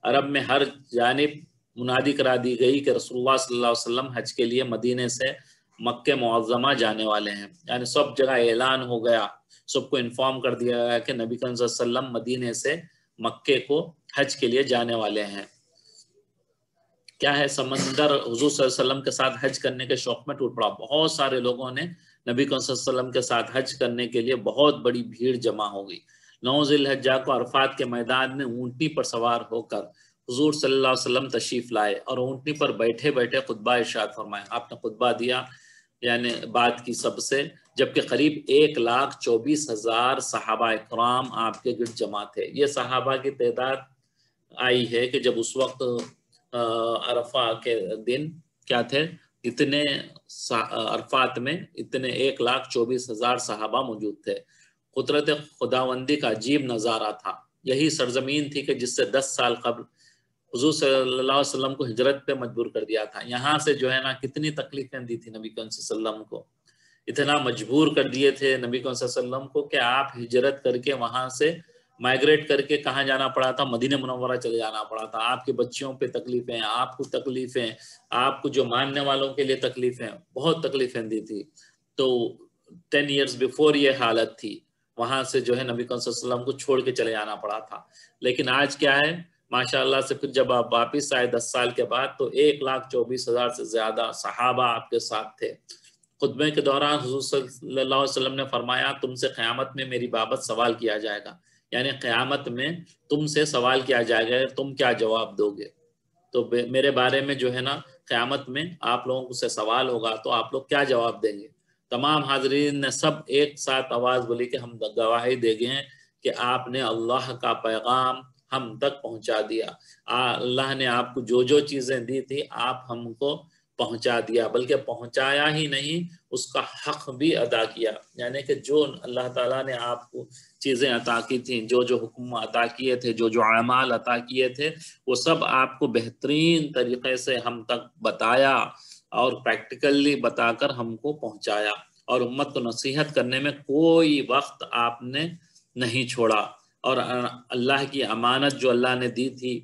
عرب میں ہر جانب منادی کرا دی گئی کہ رسول اللہ صلی اللہ علیہ وسلم حج کے لیے مدینے سے مکہ معظمہ جانے والے ہیں. یعنی سب جگہ اعلان ہو گیا، سب کو انفارم کر دیا گیا کہ نبی کریم صلی اللہ علیہ وسلم مدینے سے مکے کو حج کے لیے جانے والے ہیں. کیا ہے، سمندر حضور صلی اللہ علیہ وسلم کے ساتھ حج کرنے کے شوق میں ٹوٹ پڑا. بہت سارے لوگوں نے نبی کریم صلی اللہ علیہ وسلم کے ساتھ حج کرنے کے لیے بہت بڑی بھیڑ جمع ہو گئی. 9 ذی الحجہ کو عرفات کے میدان میں اونٹنی پر سوار ہو کر حضور صلی اللہ علیہ وسلم تشریف لائے اور اونٹنی پر بیٹھے بیٹھے خطبہ ارشاد فرمائے. آپ نے خطبہ دیا، یعنی بات کی سب سے، جبکہ قریب 1,24,000 صحابہ اکرام آپ کے گرد جمع تھے. یہ صحابہ کی تعداد آئی ہے کہ جب اس وقت عرفہ کے دن کیا تھے، اتنے عرفات میں اتنے 1,24,000 صحابہ موجود تھے. قدرت خداوندی کا عجیب نظارہ تھا. یہی سرزمین تھی کہ جس سے 10 سال قبل حضور صلی اللہ علیہ وسلم کو ہجرت پہ مجبور کر دیا تھا. یہاں سے جو ہے نا کتنی تکلیفیں دی تھی نبی کریم صلی اللہ علیہ وسلم کو، اتنا مجبور کر دیے تھے نبی کریم صلی اللہ علیہ وسلم کو کہ آپ ہجرت کر کے وہاں سے مائگریٹ کر کے کہاں جانا پڑا تھا، مدینہ منورہ چلے جانا پڑا تھا. آپ کے بچیوں پہ تکلیفیں، آپ کو تکلیفیں، آپ کو جو ماننے والوں کے لیے تکلیفیں، بہت تکلیفیں دی تھی. تو 10 ایئرز بیفور یہ حالت تھی، وہاں سے جو ہے نبی کریم صلی اللہ علیہ وسلم کو چھوڑ کے چلے جانا پڑا تھا. لیکن آج کیا ہے، ماشاءاللہ سے پھر جب آپ واپس آئے 10 سال کے بعد تو 1,24,000 سے زیادہ صحابہ آپ کے ساتھ تھے. خطبے کے دوران حضور صلی اللہ علیہ وسلم نے فرمایا، تم سے قیامت میں میری بابت سوال کیا جائے گا. یعنی قیامت میں تم سے سوال کیا جائے گا، تم کیا جواب دو گے. تو میرے بارے میں جو ہے نا قیامت میں آپ لوگوں سے سوال ہوگا تو آپ لوگ کیا جواب دیں گے. تمام حاضرین نے سب ایک ساتھ آواز بولی کہ ہم گواہی دے گئے کہ آپ نے اللہ کا پیغام ہم تک پہنچا دیا. اللہ نے آپ کو جو جو چیزیں دی تھی آپ ہم کو پہنچا دیا، بلکہ پہنچایا ہی نہیں، اس کا حق بھی ادا کیا. یعنی کہ جو اللہ تعالیٰ نے آپ کو چیزیں عطا کی تھیں، جو جو حکم عطا کیے تھے، جو جو اعمال عطا کیے تھے، وہ سب آپ کو بہترین طریقے سے ہم تک بتایا اور پریکٹیکلی بتا کر ہم کو پہنچایا. اور امت کو نصیحت کرنے میں کوئی وقت آپ نے نہیں چھوڑا. اور اللہ کی امانت جو اللہ نے دی تھی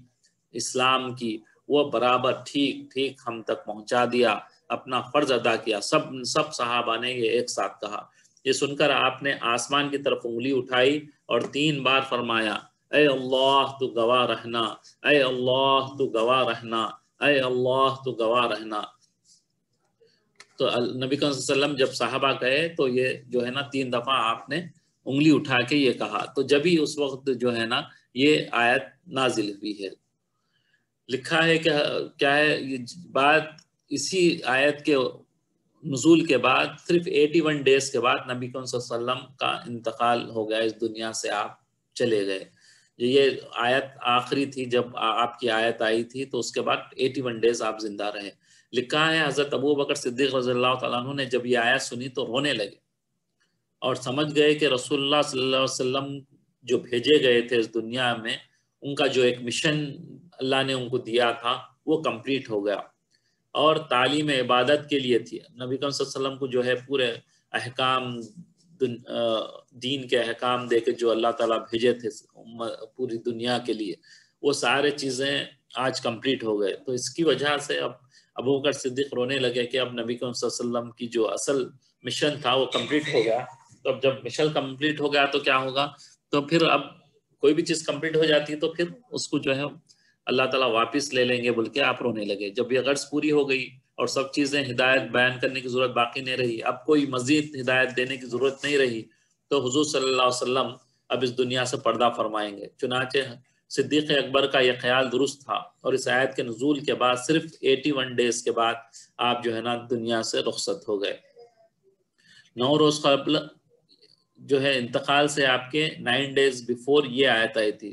اسلام کی، وہ برابر ٹھیک ٹھیک ہم تک پہنچا دیا، اپنا فرض ادا کیا. سب صحابہ نے یہ ایک ساتھ کہا. یہ سن کر آپ نے آسمان کی طرف انگلی اٹھائی اور 3 بار فرمایا، اے اللہ تو گواہ رہنا، اے اللہ تو گواہ رہنا، اے اللہ تو گواہ رہنا. تو نبی کریم صلی اللہ علیہ وسلم جب صحابہ کہے تو یہ جو ہے نا 3 دفعہ آپ نے انگلی اٹھا کے یہ کہا. تو جبھی اس وقت جو ہے نا یہ آیت نازل ہوئی ہے. لکھا ہے کہ کیا ہے یہ بات، اسی آیت کے نزول کے بعد صرف 81 ڈیز کے بعد نبی کریم صلی اللہ علیہ وسلم کا انتقال ہو گیا، اس دنیا سے آپ چلے گئے. یہ آیت آخری تھی جب آپ کی آیت آئی تھی، تو اس کے بعد 81 ڈیز آپ زندہ رہے. لکھا ہے حضرت ابو بکر صدیق رضی اللہ تعالیٰ عنہ نے جب یہ آیت سنی تو رونے لگے اور سمجھ گئے کہ رسول اللہ صلی اللہ علیہ وسلم جو بھیجے گئے تھے اس دنیا میں، ان کا جو ایک مشن اللہ نے ان کو دیا تھا وہ کمپلیٹ ہو گیا. اور تعلیم عبادت کے لیے تھی. نبی کریم صلی اللہ علیہ وسلم کو جو ہے پورے احکام، دین کے احکام دے کے جو اللہ تعالیٰ بھیجے تھے پوری دنیا کے لیے، وہ سارے چیزیں آج کمپلیٹ ہو گئے. تو اس کی وجہ سے اب ابو بکر صدیق رونے لگے کہ اب نبی کریم صلی اللہ علیہ وسلم کی جو اصل مشن تھا وہ کمپلیٹ ہو گیا. تو اب جب مشن کمپلیٹ ہو گیا تو کیا ہوگا، تو پھر اب کوئی بھی چیز کمپلیٹ ہو جاتی ہے تو پھر اس کو جو ہے اللہ تعالیٰ واپس لے لیں گے بول کے آپ رونے لگے. جب یہ غرض پوری ہو گئی اور سب چیزیں ہدایت بیان کرنے کی ضرورت باقی نہیں رہی، اب کوئی مزید ہدایت دینے کی ضرورت نہیں رہی، تو حضور صلی اللہ علیہ وسلم اب اس دنیا سے پردہ فرمائیں گے. چنانچہ صدیق اکبر کا یہ خیال درست تھا اور اس آیت کے نزول کے بعد صرف 81 ڈیز کے بعد آپ جو ہے نا دنیا سے رخصت ہو گئے. 9 روز قبل جو ہے انتقال سے آپ کے 9 ڈیز بیفور یہ آیت آئی تھی.